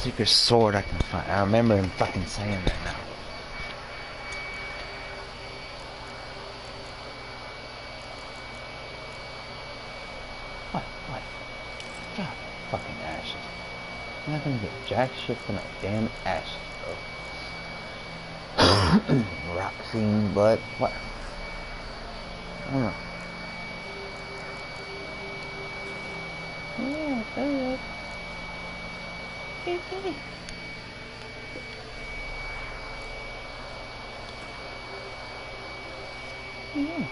secret sword I can find. I remember him fucking saying that now. What? God, fucking ashes. I'm not gonna get jack shit from that damn ashes, bro. Rock scene, but what? I don't know. Yeah, good. Kitty. Yeah.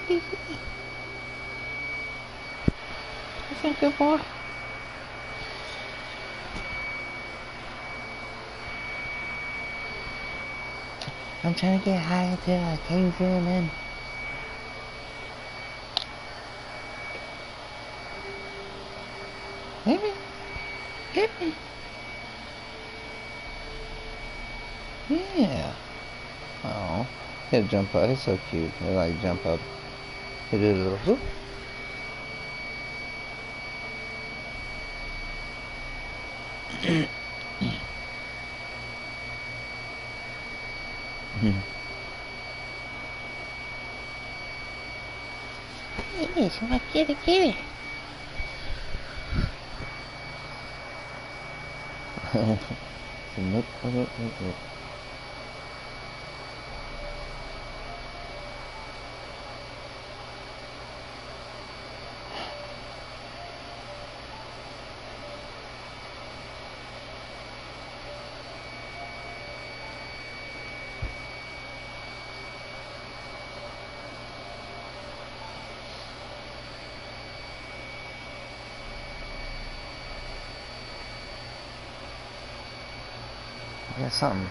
Kitty. You think good boy? I'm trying to get high until I can't feel nothing. Hit me. Yeah. Oh. He'll jump up. He's so cute. He'll like jump up. He'll do a little whoop. It's my kitty. Nope. I got something.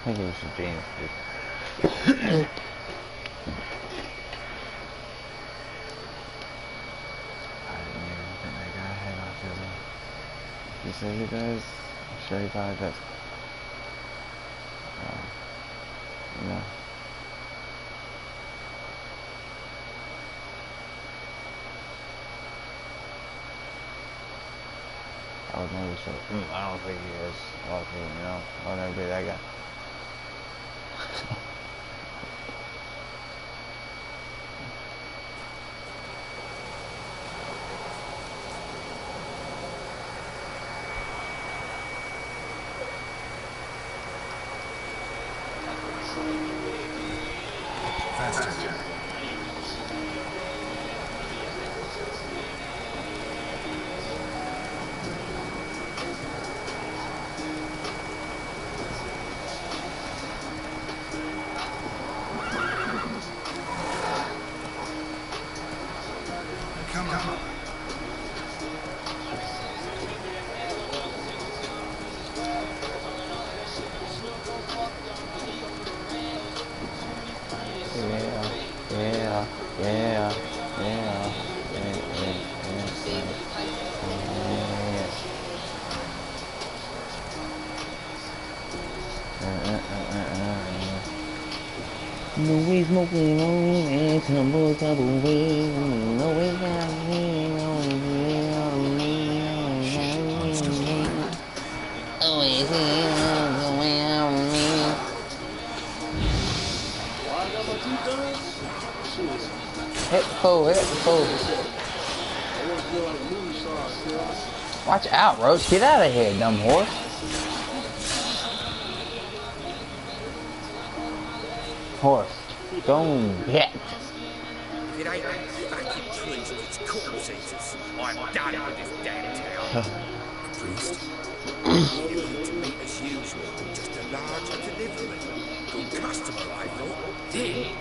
I think it was a James, dude. He says he does. I'm sure he probably does. No. I was never sure. I don't think he is. I don't think, you know, I'll never be that guy. No way smoking on me, tumble way. No way got me, no way on me, always no way on me. Hit the foe. Watch out, Roach. Get out of here, dumb horse. Don't get. If it ain't fucking priest, it's corpse eaters. I'm done with this damn town. A priest? He didn't to meet as usual, just a larger delivery. Good customer, I thought. Then.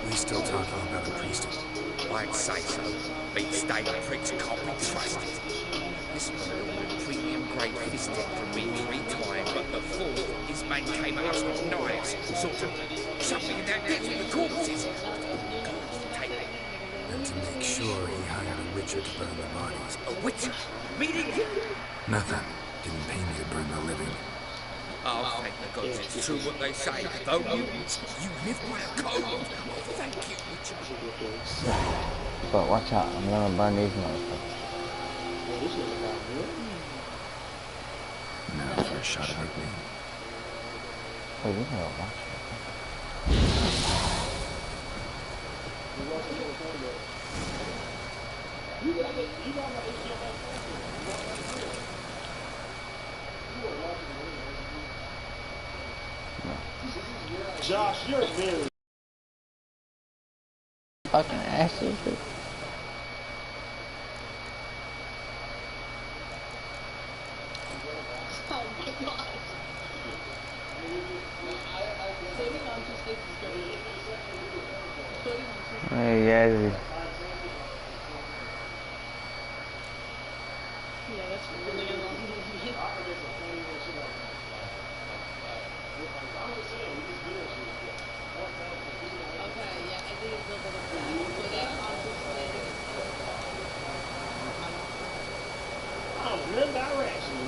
We still talking about a priest? I'd say so. Beat state pricks can't be trusted. This one had ordered premium grade fisting from me 3 times, but the 4th, his man came at us with knives, sort of something in that depth with the corpses. Take it. And to make sure he hired a witcher to burn the bodies. A witcher? Meaning? Nothing. Didn't pay me to burn the living. Oh, thank the gods it's true what they say. Though mutants, you live by a code. Oh, thank you, Witcher. But watch out, I'm gonna burn these motherfuckers. Now for a shot of opening. Oh, you gotta watch Josh, you're very fucking asses. Oh my god. Putting on two sticks is great. Putting on two sticks. Hey, Yazzie. Yeah, that's really a long movie. Okay, yeah, I think it's a little bit of that. Putting on two sticks. oh, none direction.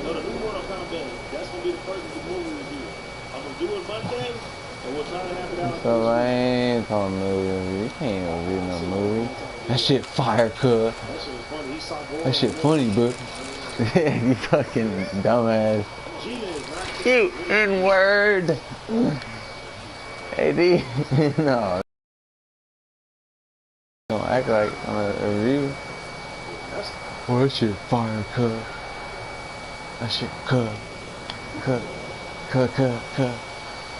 No, the new one on Accountability. That's gonna be the first movie review. I'm gonna do it Monday, and we'll try to have it out. So I ain't talking movie review. You can't review no movie. That shit fire, cuz. That shit was funny. He saw Gore. That shit funny, bro. You fucking dumbass. Gina is not You N-word. Hey, D. No. Don't act like I'm a review. Well, that shit fire, cuz. That shit cuz. Cuz.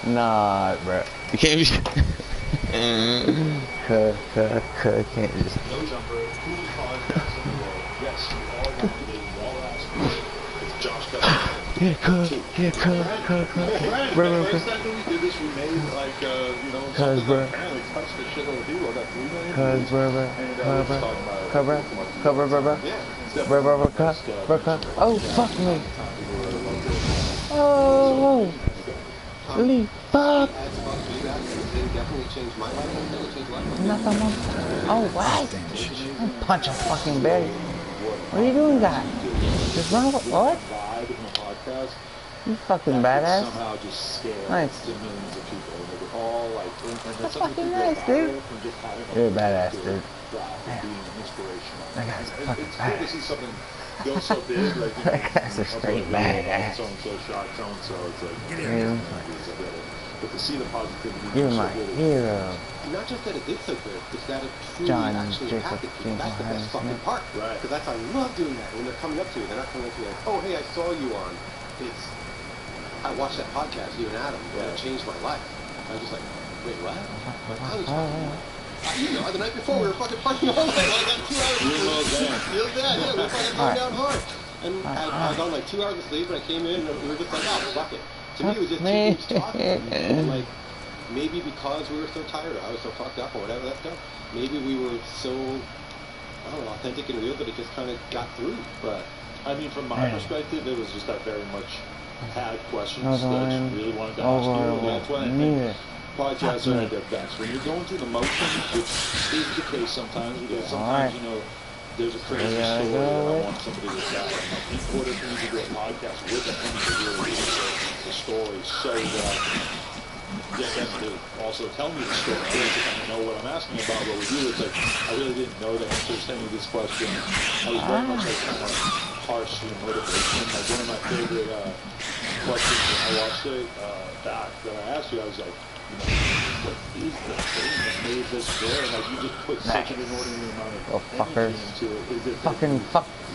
Nah, bro. You can't be. Cuz. Can't just. no jumper. Cool podcast in the world. Yes, you all want to be all asked. It's Josh Bell. Yeah, cuz. Bro. First time that we did this, we made like Cuz, something bro. that apparently touched the shit over people. I got 3 million. Cuz, bro. And we was talking about Bro. Yeah. Bro. Cuz. Oh, fuck me. Oh. Holy fuck. Nothing. Oh, what? Don't punch a fucking berry. What are you doing, guy? Just run away. What? Vibe in the podcast. You fucking that badass. Somehow just scared Nice. to millions of people. And they were all like, That's fucking nice, dude. You're a badass, dude. Being inspirational. That guy's And fucking it's cool to badass. see something go so big, like That guy's a straight badass. So and so shot, so and so. It's like, Yeah. but to see the positivity. You're so my good. hero. Not just that it did so good, it's that it truly John actually Jacob impacted people. James That's the Harris best fucking Smith. part. Right. Because that's, I love doing that when they're coming up to you. They're not coming up to you like, oh, hey, I saw you on. It's, I watched that podcast, you and Adam, and it changed my life. I was just like, wait, what? I was you know, the night before we were fucking partying all night. I got 2 hours of sleep. Real bad, yeah, we were fucking going down hard. And I was on like 2 hours of sleep, and I came in, and we were just like, oh, fuck it. To me, it was just 2 weeks talking. And like, maybe because we were so tired, or I was so fucked up, or whatever that stuff, maybe we were so, I don't know, authentic and real that it just kind of got through. Right. I mean, from my perspective, it was just that very much had questions that you really wanted to ask you. And that's why I think podcasts are at their best. When you're going through the motions, which is the case sometimes, because sometimes, you know, there's a crazy story that I want somebody to tell. And I think in order for me to do a podcast with them, I need to really research the story so that get them to also tell me the story. I really kind of know what I'm asking about. What we do is like, I really didn't know the answers to any of these questions. I was very much like kind of harsh and motivation. Like one of my favorite questions when I watched it back that I asked you, I was like, you know, what is the thing that made this good? And like you just put such an inordinate amount of fuckers. energy into it. Is it Fucking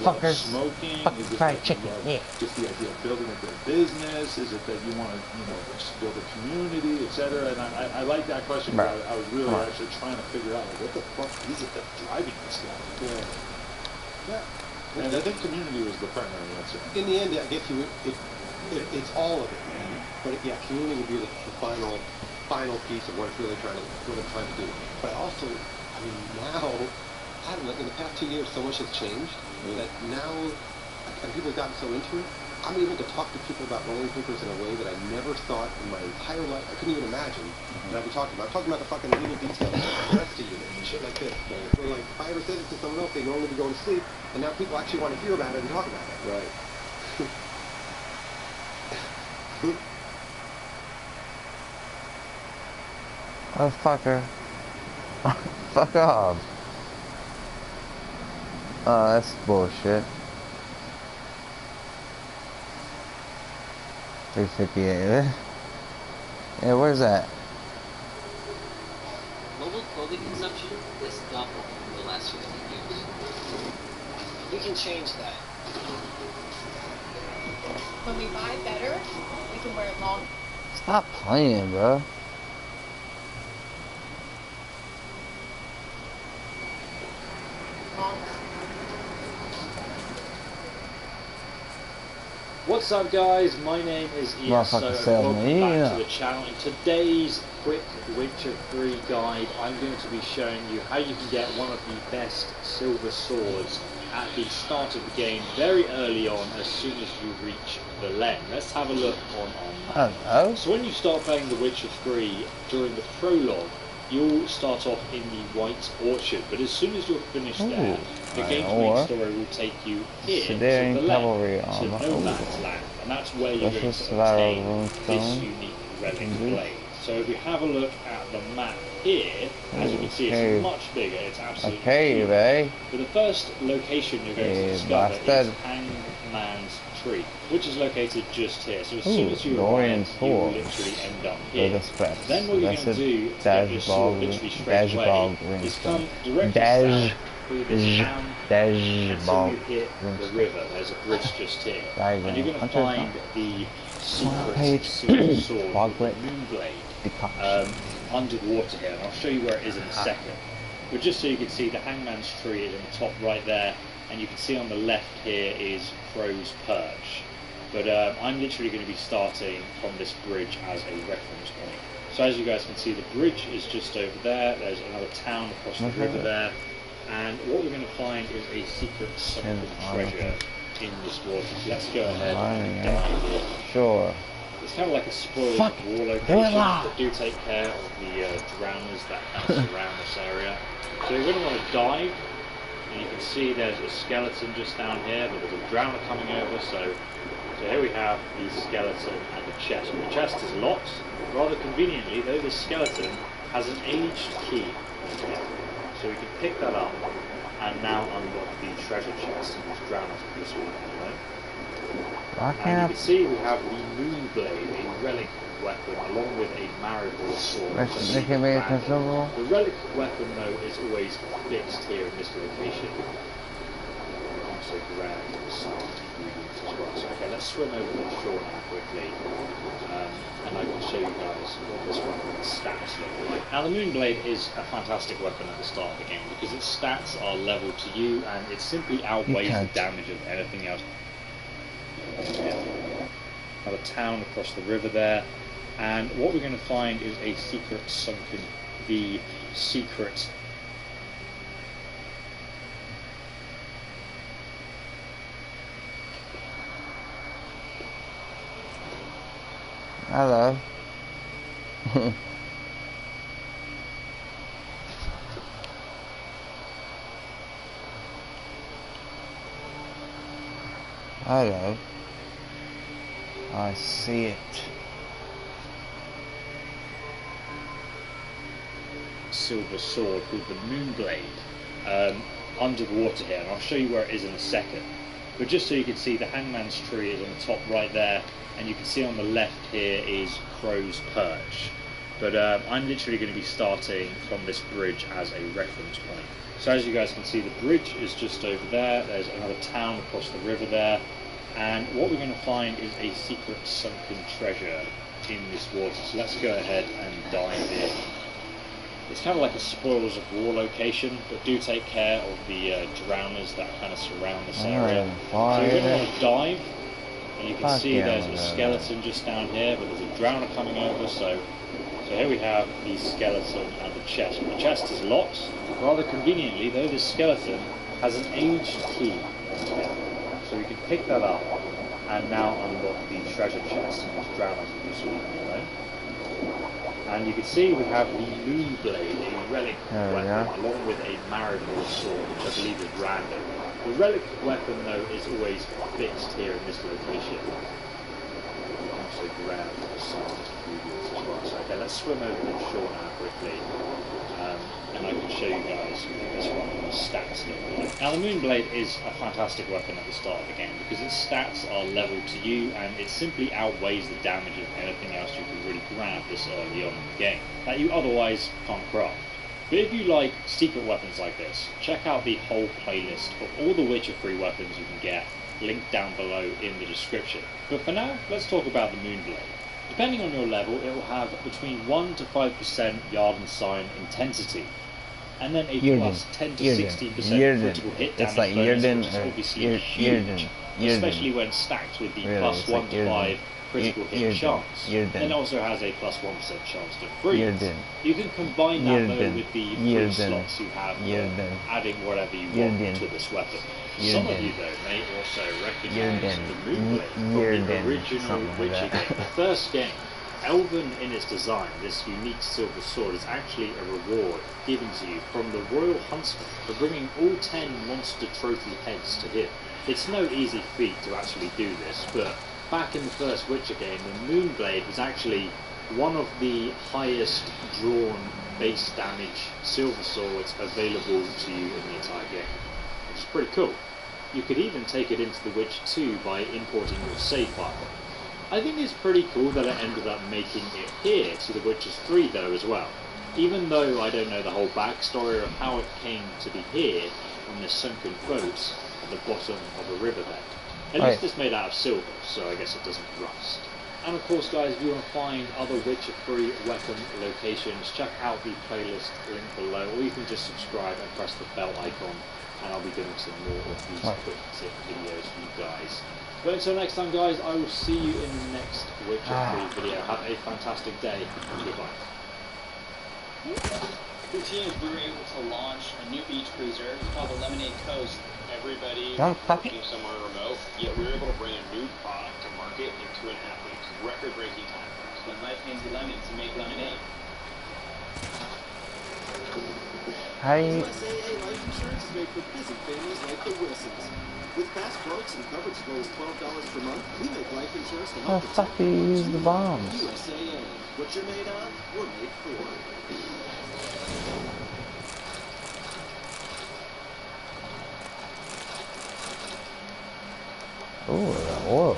fuckers. Smoking? Fucking Is it fried that chicken, you love yeah. just the idea of building a good business? Is it that you want to, you know, just build a community, etc.? And I like that question because I was really actually trying to figure out like, what the fuck is it that's driving this guy? Yeah. And I think community was the primary answer. In the end, I guess it's all of it. But yeah, community would be the final piece of what I'm trying to do. But also, I mean, now, I don't know, in the past 2 years, so much has changed that now, and people have gotten so into it, I'm able to talk to people about rolling papers in a way that I never thought in my entire life, I couldn't even imagine that I'd be talking about. I'm talking about the fucking little details, the rest of unit and shit like this. Where like, if I ever said it to someone else, they'd normally be going to sleep, and now people actually want to hear about it and talk about it. Right. Oh, fucker. Fuck off. Oh, that's bullshit. 358. Yeah, where's that? Global clothing consumption is doubled in the last 15 years. We can change that. When we buy better, we can wear it longer. Stop playing, bro. What's up, guys? My name is Ian, so welcome back to the channel. In today's quick Witcher 3 guide, I'm going to be showing you how you can get one of the best silver swords at the start of the game, very early on, as soon as you reach the Len. Let's have a look on that. So when you start playing The Witcher 3, during the prologue, you'll start off in the White Orchard, but as soon as you're finished there, the game's main story will take you here to the left, to No Man's Land, and that's where you're going to obtain this unique relic blade. So if we have a look at the map here, as you can see, it's much bigger, it's absolutely huge. But the first location you're going to discover is Hangman's Tree, which is located just here. So as soon as you arrive, you will literally end up here. Then what you're going to do to get your sword literally straight away is come directly south through this town until you hit the river. There's a bridge just here. And you're going to find the secret silver sword, the Moonblade, under the water here. And I'll show you where it is in a second. But just so you can see, the Hangman's Tree is in the top right there. And you can see on the left here is Crow's Perch. But I'm literally going to be starting from this bridge as a reference point. So as you guys can see, the bridge is just over there. There's another town across the river there. And what we're going to find is a secret sunken treasure in this water. So let's go ahead and dive in. Sure. It's kind of like a spoiled war location, but do take care of the drowners that kind of surround this area. So you're going to want to dive. And you can see there's a skeleton just down here, but there's a drowner coming over, so here we have the skeleton and the chest. The chest is locked, rather conveniently though. This skeleton has an aged key on it, so we can pick that up and now unlock the treasure chest in this drowner for this one anyway. And you can see we have the Moonblade, a relic weapon, along with a Maribor sword. The relic weapon, though, is always fixed here in this location. You can also grab some ingredients as well. So, okay, let's swim over the shore now quickly, and I can show you guys what this weapon's stats look like. Now, the Moonblade is a fantastic weapon at the start of the game because its stats are level to you, and it simply outweighs the damage of anything else. Another town across the river there, and what we're going to find is a secret sunken, the secret Hello. Hello. I see it. Silver sword called the Moonblade, under the water here, and I'll show you where it is in a second. But just so you can see, the Hangman's Tree is on the top right there, and you can see on the left here is Crow's Perch. But I'm literally going to be starting from this bridge as a reference point. So as you guys can see, the bridge is just over there. There's another town across the river there. And what we're going to find is a secret sunken treasure in this water. So let's go ahead and dive in. It's kind of like a spoils of war location, but do take care of the drowners that kind of surround this area. So you're going to want to dive, and you can see there's a skeleton just down here, but there's a drowner coming over. So here we have the skeleton and the chest. The chest is locked, rather conveniently though. This skeleton has an aged key on it. So we can pick that up and now unlock the treasure chest in this drowner for this one anyway. And you can see we have the Moonblade, a relic weapon, along with a Maribor sword, which I believe is random. The relic weapon, though, is always fixed here in this location. You can also grab some ingredients as well. So okay, let's swim over to shore now quickly, and I can show you guys what this weapon's stats look like. Now the Moonblade is a fantastic weapon at the start of the game because its stats are leveled to you, and it simply outweighs the damage of anything else you can really grab this early on in the game that you otherwise can't craft. But if you like secret weapons like this, check out the whole playlist of all the Witcher free weapons you can get, linked down below in the description. But for now, let's talk about the Moonblade. Depending on your level, it will have between 1 to 5% Yard and Sign intensity, and then a plus 10 to 16% critical hit damage it's like bonus, Yrden, which is obviously huge, especially when stacked with the Really, plus it's 1 like to Yrden. 5 critical hit chance. And it also has a plus 1% chance to freeze. You can combine that though with the free slots you have for adding whatever you want to this weapon. Some of you though may also recognise the Moonblade from the original Witcher game, the first game. Elven in its design, this unique silver sword is actually a reward given to you from the Royal Huntsman for bringing all 10 monster trophy heads to him. It's no easy feat to actually do this, but back in the first Witcher game, the Moonblade was actually one of the highest drawn base damage silver swords available to you in the entire game, which is pretty cool. You could even take it into The Witcher 2 by importing your save file. I think it's pretty cool that it ended up making it here to The Witcher 3 though as well, even though I don't know the whole backstory of how it came to be here on this sunken boat at the bottom of a riverbed. At least it's made out of silver, so I guess it doesn't rust. And of course guys, if you want to find other Witcher 3 weapon locations, check out the playlist link below, or you can just subscribe and press the bell icon, and I'll be doing some more of these quick tip videos for you guys. But until next time guys, I will see you in the next Witcher 3 video. Have a fantastic day. Goodbye. This year we were able to launch a new beach cruiser. It's called the Lemonade Coast. Everybody working somewhere remote, yet we were able to bring a new product to market in 2.5 weeks. Record-breaking time. When life hands you lemons to make lemonade. Hi. USAA Life Insurance is made for busy families like the Wilsons. With fast quotes and coverage as low as $12 per month, we make life insurance to help fuck do you use the bombs? USAA. What you're made of, we're made for. Oh, the oil.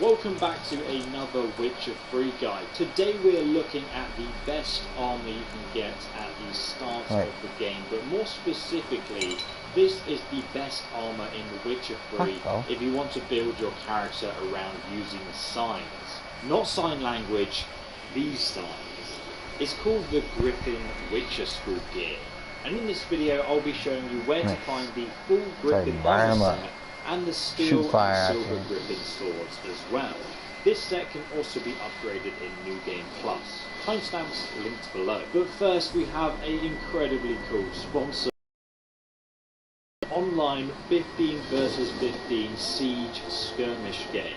Welcome back to another Witcher 3 guide. Today we're looking at the best armor you can get at the start of the game, but more specifically, this is the best armor in The Witcher 3 if you want to build your character around using signs. Not sign language, these signs. It's called the Griffin Witcher School gear, and in this video I'll be showing you where to find the full Griffin armor set and the steel and silver Griffin swords as well. This set can also be upgraded in New Game Plus. Timestamps linked below. But first we have an incredibly cool sponsor. Online 15 vs 15 Siege skirmish game.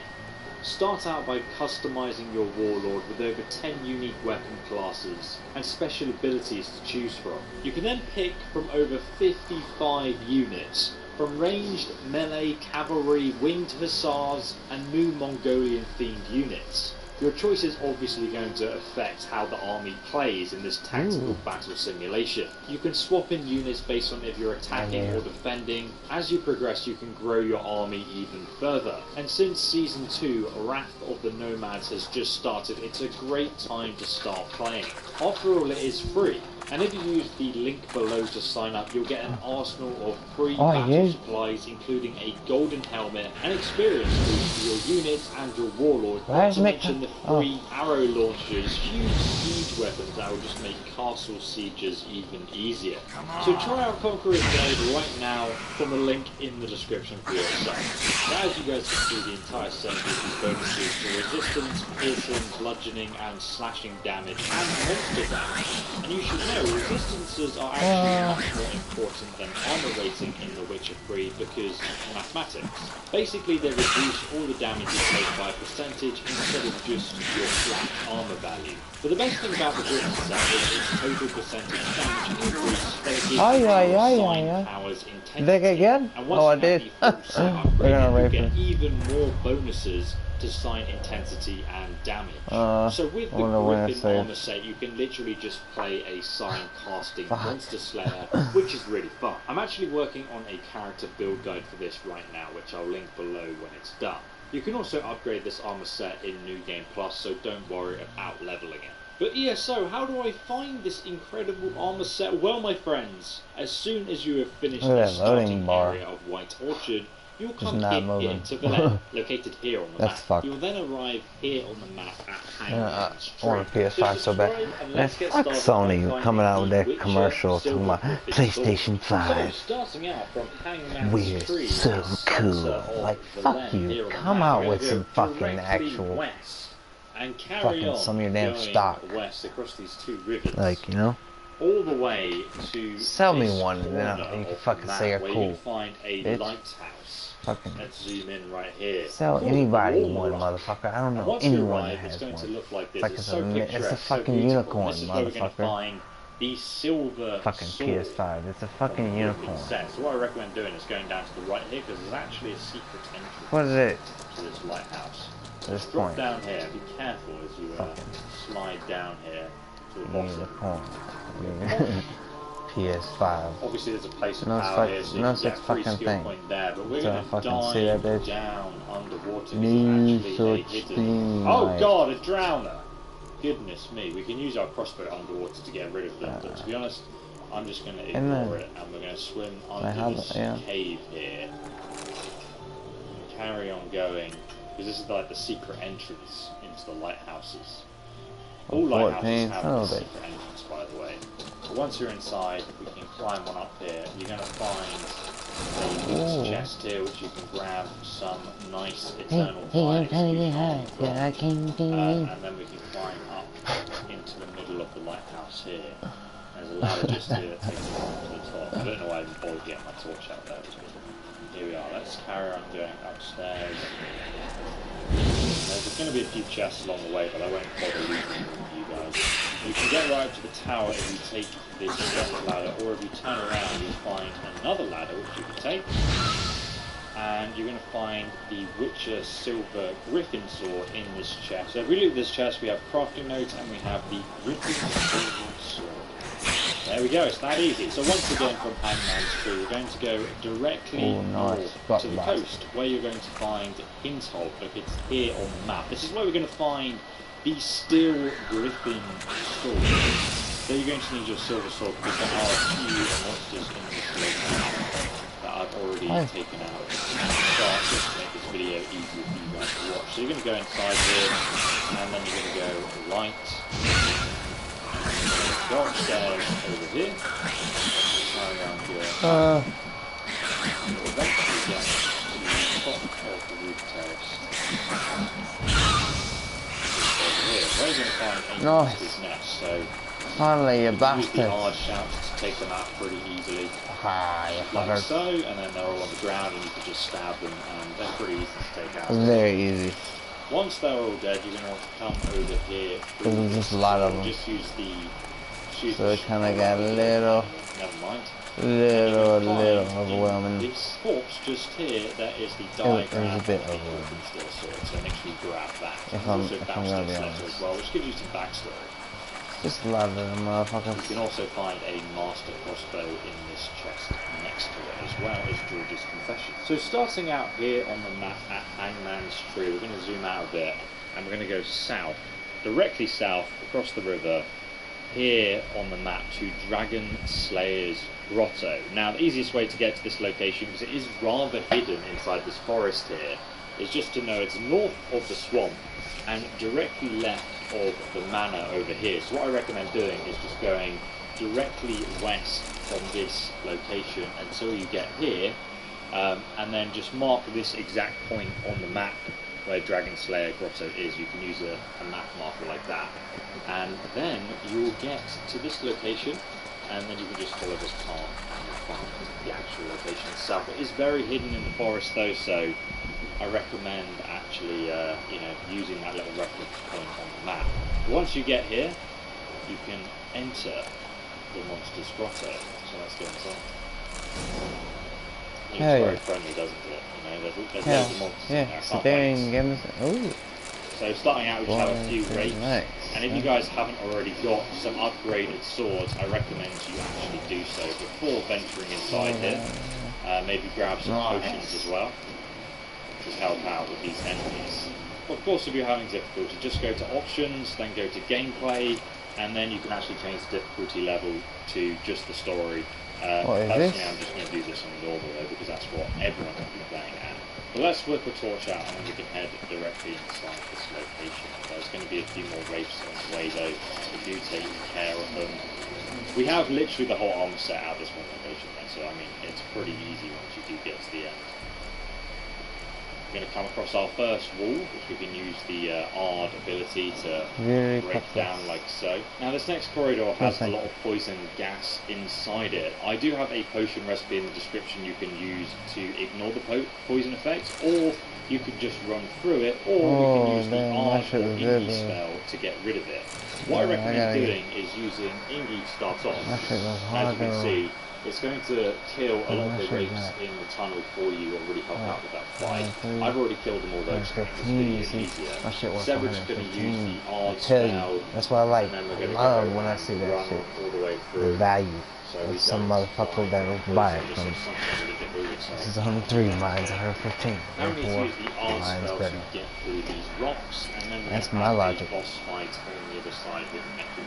Start out by customizing your warlord with over 10 unique weapon classes and special abilities to choose from. You can then pick from over 55 units, from ranged melee, cavalry, winged hussars and new Mongolian themed units. Your choice is obviously going to affect how the army plays in this tactical battle simulation. You can swap in units based on if you're attacking or defending. As you progress, you can grow your army even further. And since Season 2, Wrath of the Nomads has just started, it's a great time to start playing. After all, it is free. And if you use the link below to sign up, you'll get an arsenal of pre-battle supplies, including a golden helmet, and experience boost for your units and your warlord, not to mention the free arrow launchers, huge siege weapons that will just make castle sieges even easier. So try out Conqueror's Blade right now from the link in the description for yourself. Now as you guys can see, the entire set gives bonuses for resistance, piercing, bludgeoning and slashing damage, and monster damage. And you should know resistances are actually much more important than armor rating in The Witcher 3 because mathematics. Basically they reduce all the damage you take by a percentage instead of just your flat armor value. But the best thing about the Griffin set is its total percentage damage increase that it gives sign powers intensity. Again? And once you have the full set upgrade, you get even more bonuses to sign intensity and damage. So with the Griffin armor set, you can literally just play a sign casting Monster Slayer, which is really fun. I'm actually working on a character build guide for this right now, which I'll link below when it's done. You can also upgrade this armor set in New Game Plus, so don't worry about leveling it. But yeah, so how do I find this incredible armor set? Well, my friends, as soon as you have finished the starting area of White Orchard, you'll come here into Villette, located here on the map. You'll then arrive here on the map at Hangman Street. I want a PS5 so bad. Man, fuck Sony coming out with that commercial talking about PlayStation 5. So, starting out from Hangman We're Street, so cool. Like, fuck you. Come out with some fucking actual... and carry fucking on some of your damn stock. West across these two rivers. Like, you know? All the way to sell me one, and then you can fucking say you're cool. You find a bitch. Lighthouse. Fucking let's zoom in right here. Sell anybody one, motherfucker. I don't know anyone that has it's going one. to look like this. Like it's a fucking unicorn, this is where we're going to motherfucker. find the silver Fucking sword PS5. It's a fucking unicorn. So what I recommend doing is going down to the right here, because there's actually a secret entrance. What is it? To this lighthouse. This Drop point. down here. Be careful as you slide down here to the bottom. Unicorn. PS5. Obviously, there's a place of no power here, so you can get a free fucking skill thing. point there. But we're So going to fucking see that dive bitch. down underwater. No It's actually a such hidden... thing, Oh like- god, a drowner! Goodness me, we can use our crossbow underwater to get rid of them. But to be honest, I'm just going to ignore it, and we're going to swim under this cave here. And carry on going, because this is like the secret entrance into the lighthouses. All lighthouses have a secret entrance, by the way. But once you're inside, we can climb one up here. You're going to find a chest here, which you can grab some nice eternal fire. And then we can climb up into the middle of the lighthouse here. There's a ladder just here that takes you up to the top. I don't know why I bothered getting my torch out there. Here we are. Let's carry on going upstairs. There's going to be a few chests along the way, but I won't bother looting them for you guys. You can get right up to the tower if you take this chest ladder, or if you turn around, you'll find another ladder which you can take. And you're going to find the Witcher Silver Griffin Sword in this chest. So if we loot this chest, we have crafting notes and we have the Griffin Silver Sword. There we go, it's that easy. So once again from Hangman's Tree, we're going to go directly north to the coast, where you're going to find Hinthold. Look, it's here on the map. This is where we're going to find the Steel Griffin Sword. So you're going to need your silver sword, because there are a few monsters in this location that I've already taken out. So just to make this video easier for you guys to watch. So you're going to go inside here, and then you're going to go right. Go upstairs over here. Carry on here. You'll eventually get to the top of the roof terrace. Over here. Where you're going to find a monster's nest. So finally, you use bastard. the hard shouts to take them out pretty easily. Like so, and then they're all on the ground and you can just stab them, and they're pretty easy to take out. Very easy. Once they're all dead, you're going to want to come over here. There's just a lot of them. Just use the... So it kind of got a little... Never mind. Little overwhelming. This corpse just here, that is the diagram. It was a bit overwhelming. So make sure you grab that. If I'm gonna be honest. As well, which gives you some backstory. Just a lot of them motherfuckers. You can also find a master crossbow in this chest next to it, as well as George's confession. So starting out here on the map at Hangman's Tree, we're going to zoom out a bit, and we're going to go south, directly south, across the river, here on the map to Dragon Slayer's Grotto. Now, the easiest way to get to this location, because it is rather hidden inside this forest here, is just to know it's north of the swamp and directly left of the manor over here. So what I recommend doing is just going directly west from this location until you get here, and then just mark this exact point on the map where Dragon Slayer Grotto is. You can use a map marker like that, and then you will get to this location, and then you can just follow this path and you'll find the actual location itself. It is very hidden in the forest though, so I recommend actually using that little reference point on the map. But once you get here, you can enter the monster's grotto. So let's go inside. looks very friendly, doesn't it? You know, there's loads of monsters in there. So there in games. Ooh. So starting out, we just have a few rapes, and if you guys haven't already got some upgraded swords, I recommend you actually do so before venturing inside here. Maybe grab some potions as well to help out with these enemies. Of course, if you're having difficulty, just go to options, then go to gameplay, and then you can actually change the difficulty level to just the story. Personally, I'm just going to do this on normal though, because that's what everyone will be playing at. But let's whip a torch out and then we can head directly inside this location. There's going to be a few more rapes on the way though, so do take care of them. We have literally the whole armor set out this one location then, so I mean, it's pretty easy once you do get to the end. We're going to come across our first wall, which we can use the Ard ability to break down like so. Now this next corridor has a lot of poison gas inside it. I do have a potion recipe in the description you can use to ignore the poison effects, or you could just run through it, or you can use the Ard or Ingi spell to get rid of it. What I recommend doing is using Ingi to start off. As you can see, it's going to kill a lot of the rapes in the tunnel for you, or really help out with that fight. I've already killed them all though, so it's easier. Severid's going to use the Ard spell. That's what I like. Love when I see that shit. All the way through. The value of some motherfucker that will buy it from. This is 103, mine's 115. Therefore, mine's better. That's my logic.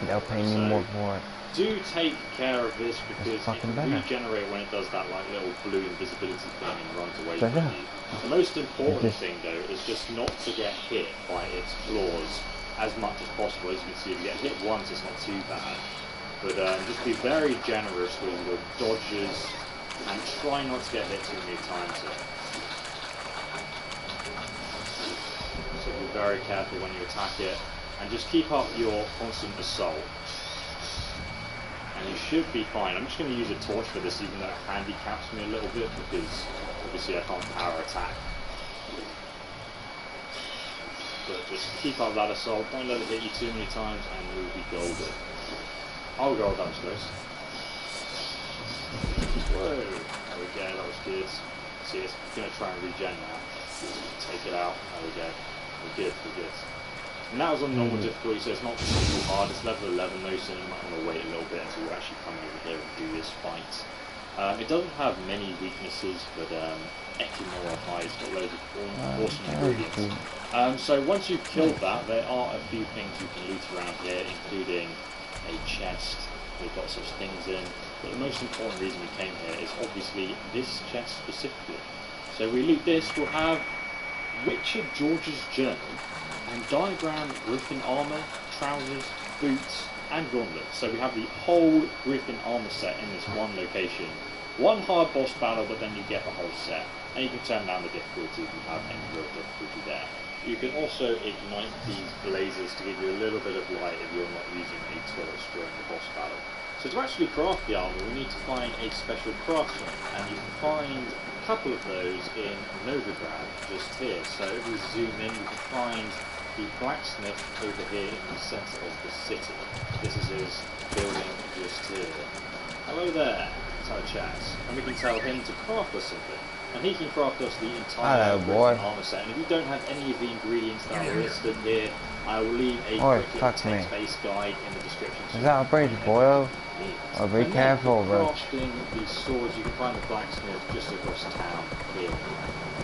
They'll pay me more for it. Do take care of this because it can regenerate when it does that like little blue invisibility thing and runs away from you. The most important thing though is just not to get hit by its claws as much as possible. As you can see, if you get hit once it's not too bad. But just be very generous with your dodges and try not to get hit too many times here. So be very careful when you attack it and just keep up your constant assault. And you should be fine. I'm just going to use a torch for this, even though it handicaps me a little bit, because obviously I can't power attack. But just keep up that assault, don't let it hit you too many times, and you'll be golden. Oh god, that was close. Whoa, there we go, that was good. See, it's going to try and regen now. Take it out, there we go. We're good, we're good. And that was on normal difficulty, so it's not too hard. It's level 11 though, so you might want to wait a little bit until you actually come over here and do this fight. It doesn't have many weaknesses, but Ekimura Hide's got loads of awesome ingredients. So once you've killed that, there are a few things you can loot around here, including a chest with lots of things in. But the most important reason we came here is obviously this chest specifically. So we loot this, we'll have Richard George's Journal, and diagram Griffin armor, trousers, boots, and gauntlets. So we have the whole Griffin armor set in this one location. One hard boss battle, but then you get the whole set. And you can turn down the difficulty if you have any real difficulty there. You can also ignite these blazes to give you a little bit of light if you're not using a torch during the boss battle. So to actually craft the armor, we need to find a special craftsman, and you can find a couple of those in Novigrad, just here. So if we zoom in, we can find the blacksmith over here in the centre of the city. This is his building just here. Hello there, let's have a chat. And we can tell him to craft us something. And he can craft us the entire armor set. And if you don't have any of the ingredients that are listed here, I will leave a text-based guide in the description. Is that a bridge, boy? Oh, be careful, bro. Crafting these swords, you can find the blacksmith just across town here.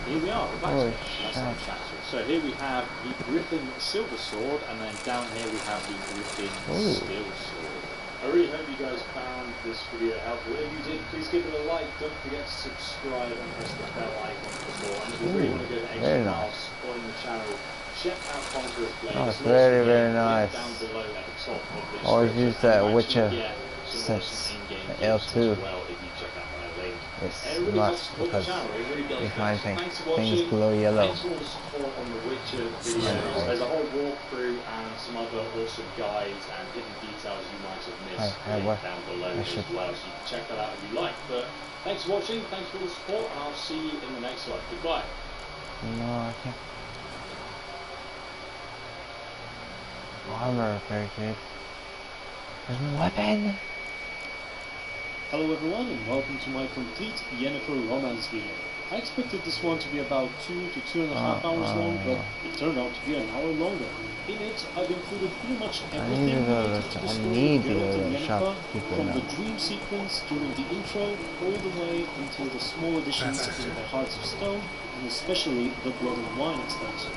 Here we are, the blacksmith. That's our chapter. So here we have the Griffin Silver Sword, and then down here we have the Griffin Steel Sword. I really hope you guys found this video helpful. If you did, please give it a like. Don't forget to subscribe and press the bell icon for more. And if you really want to go the extra mile supporting the channel, check out Conqueror's Blade. Oh, it's very, very nice. Down below at the top of this. Always use that Witcher 6 L2. It's nuts because you find things glow yellow. Thanks for all the support on the Witcher videos. There's a whole walkthrough and some other awesome guides and hidden details you might have missed down below as well. So you can check that out if you like. But thanks for watching, thanks for all the support, and I'll see you in the next one. Goodbye. No, I can't. Armor, very good. There's no weapon. Hello everyone and welcome to my complete Yennefer romance video. I expected this one to be about 2 to 2.5 hours long, but it turned out to be an hour longer. In it, I've included pretty much everything related to the story of Geralt and Yennefer, from the dream sequence during the intro, all the way until the small additions in the Hearts of Stone, and especially the Blood and Wine extension.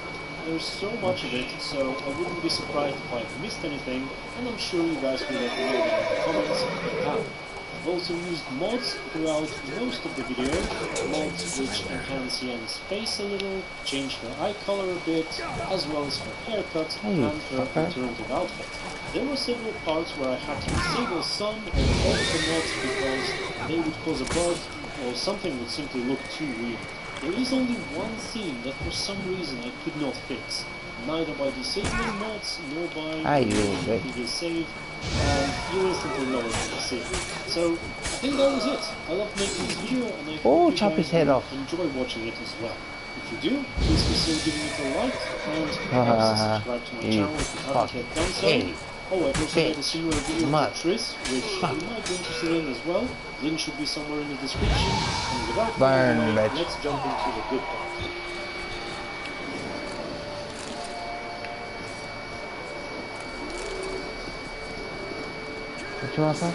There's so much of it, so I wouldn't be surprised if I've missed anything, and I'm sure you guys will let me know that in the comments if you have. I've also used mods throughout most of the video, mods which enhance Yen's face a little, change her eye color a bit, as well as her haircut and her alternative outfit. There were several parts where I had to disable some or all of the mods because they would cause a bug or something would simply look too real. There is only one scene that for some reason I could not fix, neither by disabling mods nor by the previous save, and you instantly know it's the scene. So I think that was it. I love making this video and I hope you guys enjoy watching it as well. If you do, please consider giving it a like and perhaps subscribe to my channel if you haven't yet done so. Oh, I've also made a similar video for Triss, which you might be interested in as well. Link should be somewhere in the description. And without further ado, let's jump into the good part. What you want, son?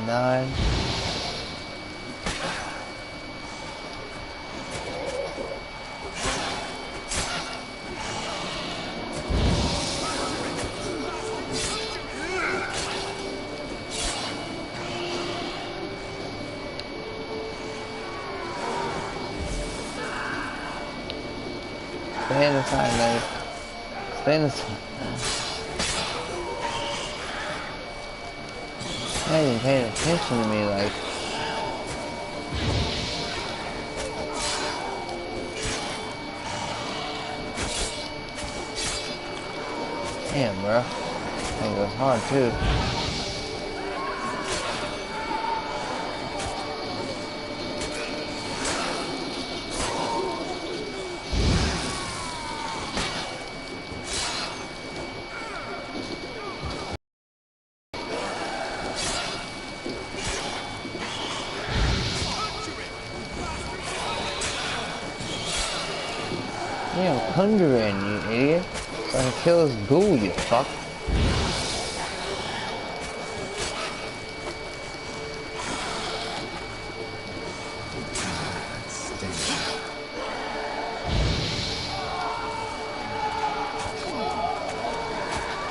Nine. Stay in the side, mate. Stay in the side. Not even paying attention to me, like. Damn, bro. That goes hard too. Yeah, conjuring, you idiot. So I can kill this ghoul, you fuck.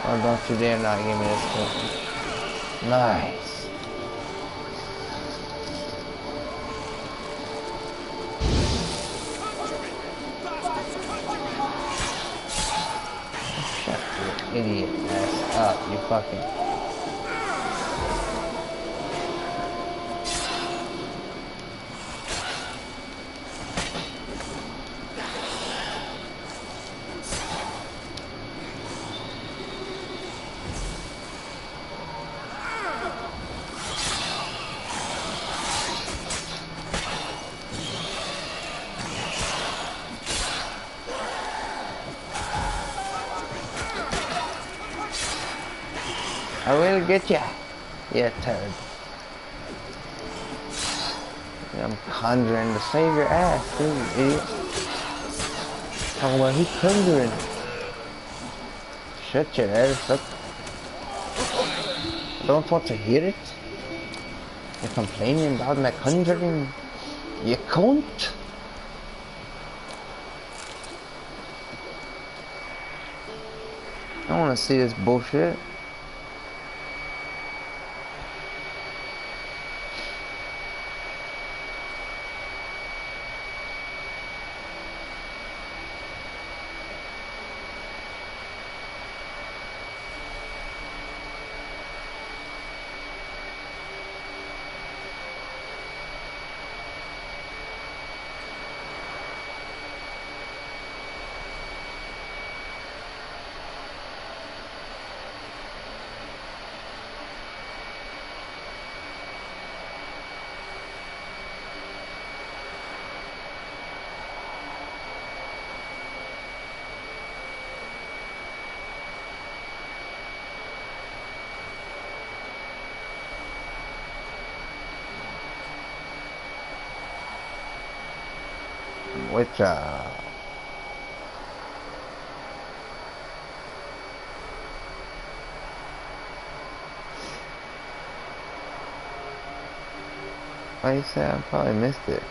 Oh, don't you dare not give me this kill. Nice. Idiot ass up, you fucking. I will get ya, you turd. I'm conjuring to save your ass, dude, you idiot. Talking about who's conjuring. Shut your ass up. Don't want to hear it. You're complaining about my conjuring. You cunt. I don't want to see this bullshit. Witcher. Why you say I probably missed it?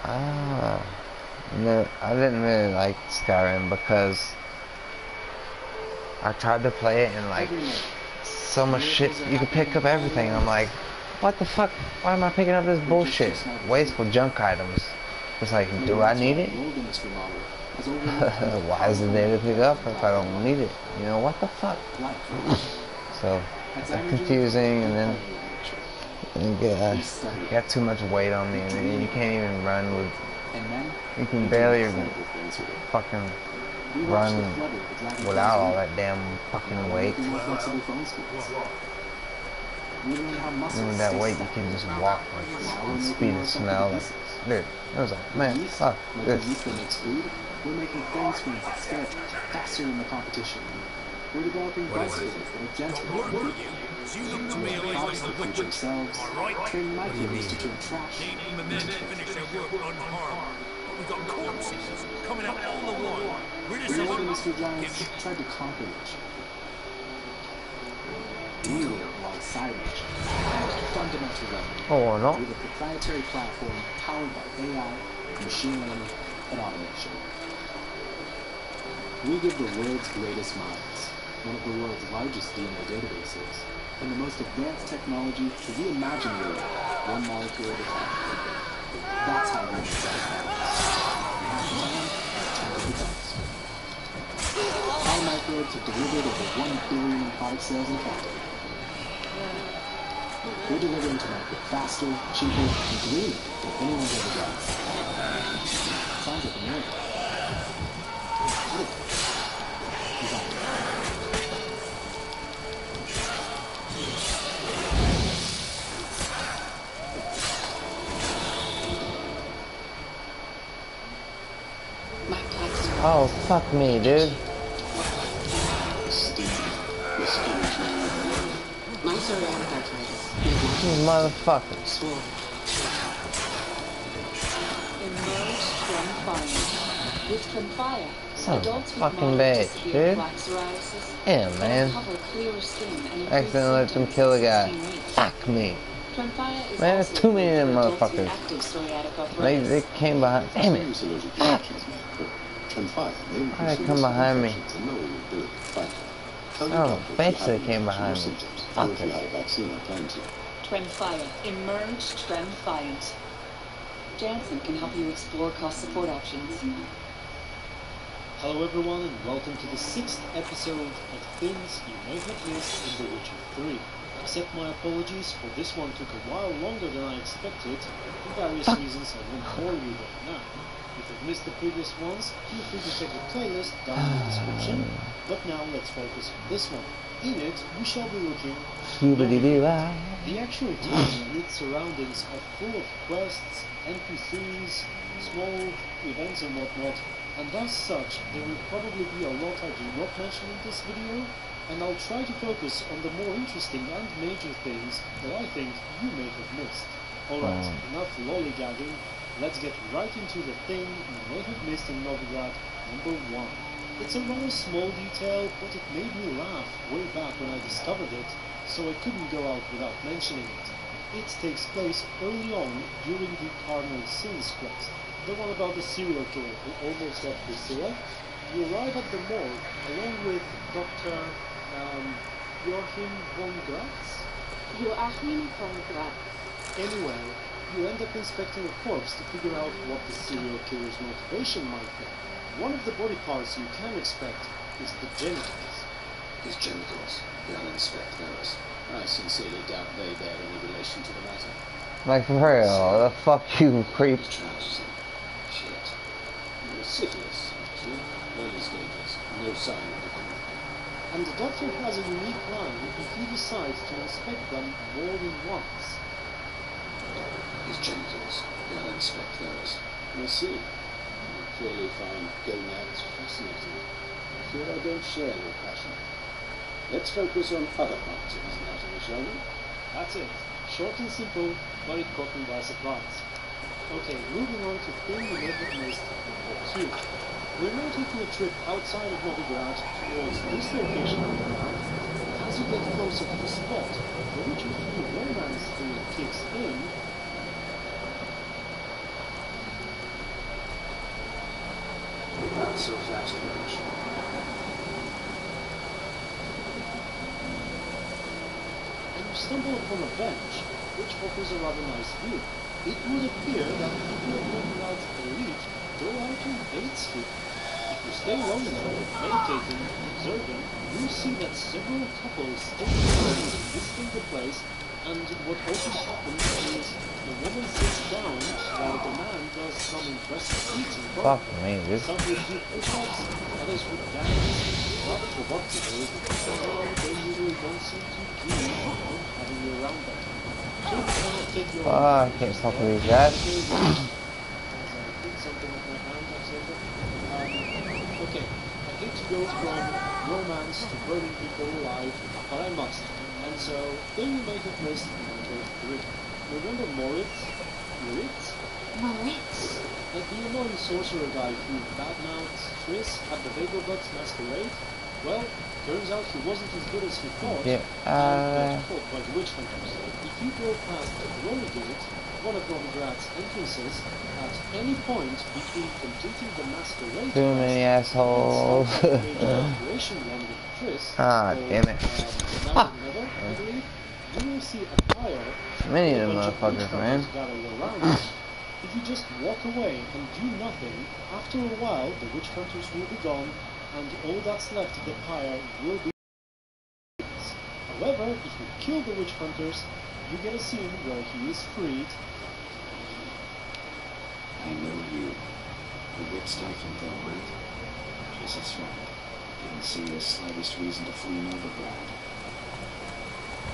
Ah, no, I didn't really like Skyrim because I tried to play it and like so much shit, you could pick up everything. I'm like, what the fuck? Why am I picking up this bullshit? Wasteful junk items. It's like, do I need it? Why is it there to pick up if I don't need it? You know, what the fuck? So, it's confusing, and then you got too much weight on me, and you can't even run with, you can barely fucking run without all that damn fucking weight. Even with that weight, you can just walk like speed of smell. Like, dude, it was like, man, fuck this. We're making phone screens that scale faster than the competition. We're developing bicycles that are gentle. You look to me like the witch themselves, train microbes to turn trash. The men that finish their work unharmed. But we've got corpses coming out all the while. We're just Mr. Giants tried to conquer nature. Deal alongside nature. Fundamental level. Oh, no. With a proprietary platform powered by AI, machine learning, and automation. We give the world's greatest minds, one of the world's largest DNA databases, and the most advanced technology to reimagine the world, one molecule at a time. That's how we design Our microbes have delivered over 1 billion product sales in counting. We're delivering to market faster, cheaper, and greener than anyone's ever done. Sounds like a miracle. Oh, fuck me, dude. You motherfuckers. Son of a fucking bitch, dude. Yeah, man. Accidentally let them kill a guy. Fuck me. Man, there's too many of them motherfuckers. They came behind. Damn it. Fuck. Why'd they come behind me? Oh, basically came behind me. Fuckers. Trendfire. Emerge Trendfiant. Jansen can help you explore cost support options. Hello everyone and welcome to the 6th episode of Things You May Have Missed in The Witcher 3. Accept my apologies, for this one took a while longer than I expected. For various reasons I won't bore you right now. If you've missed the previous ones, feel free to check the playlist down in the description. But now let's focus on this one. In it, we shall be looking the actual town and its surroundings are full of quests, NPCs, small events and whatnot, and as such, there will probably be a lot I do not mention in this video, and I'll try to focus on the more interesting and major things that I think you may have missed. Alright, enough lollygagging, let's get right into the thing you may have missed in Novigrad, number 1. It's a rather small detail, but it made me laugh way back when I discovered it, so I couldn't go out without mentioning it. It takes place early on during the Carnal Sins quest, the one about the serial killer who almost got Priscilla. You arrive at the morgue along with Dr. Joachim von Gratz? Joachim von Gratz. Anyway, you end up inspecting a corpse to figure out what the serial killer's motivation might be. One of the body parts you can expect is the genitals. His genitals, the uninspect those. I sincerely doubt they bear any relation to the matter. Like for real, the fuck you creep. Trousers and shit. Syphilis, actually. Early stages. No sign of the criminal. And the doctor has a unique line if he decides to inspect them more than once. His genitals, the uninspect those. I see. I clearly find gonads fascinating. I fear I don't share your passion. Let's focus on other parts of his anatomy, shall we? That's it. Short and simple, but it caught me by surprise. Okay, moving on to thing we never missed number 2. We're now taking a trip outside of Novigrad towards this location. As you get closer to the spot, the Witcher 3 romance theme kicks in. Not so fast, Rich. And you stumble upon a bench, which offers a rather nice view. It would appear that people of Novigrad's elite go out to 8th Street. If you stay long enough, meditating, observing, you see that several couples take turns visiting the place, and what often happens is the woman sits down while the man does some impressive feats in front. Some would do push-ups, others would dance, not for what to do, and they usually don't seem too keen on having you around them. I can't stop these guys. Okay, I hate to go from romance to burning people alive, but I must. And so, then you may have missed number 3. Remember Moritz? Moritz? Moritz? Like the annoying sorcerer guy who badmouths Triss at the Vagrabut's masquerade? Well, turns out he wasn't as good as he thought, and got caught by the witch hunters. If you go past Ronigate, one of Novigrad's entrances, at any point between completing the masquerade too many assholes. Ah, damn it. You will see a fire. Many of them motherfuckers, man. If you just walk away and do nothing, after a while the witch hunters will be gone, and all that's left of the pyre will be. However, if you kill the witch hunters, you get a scene where he is freed. I know you. The wit stifled though, right? Jesus, right. Didn't see the slightest reason to flee Novigrad.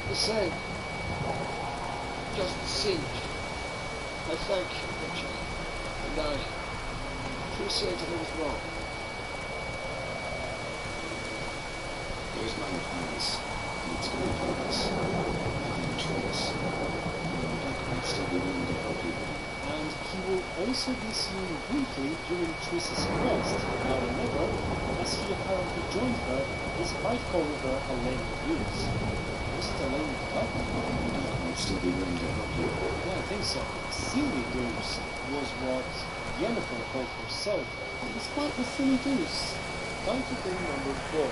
The same. Just singed. I thank you, Witcher. And I appreciate that I was wrong. Here's my advice. It's going to help us. Find Triss. Novak might still be willing to help you. And he will also be seen briefly during Triss's quest. Now remember, as he apparently joined her, despite calling her a lame goose. Was it a lame what? Novak might still be willing to help you. Yeah, I think so. Silly goose was what Yennefer called herself. Despite the silly goose. Time to thing number 4.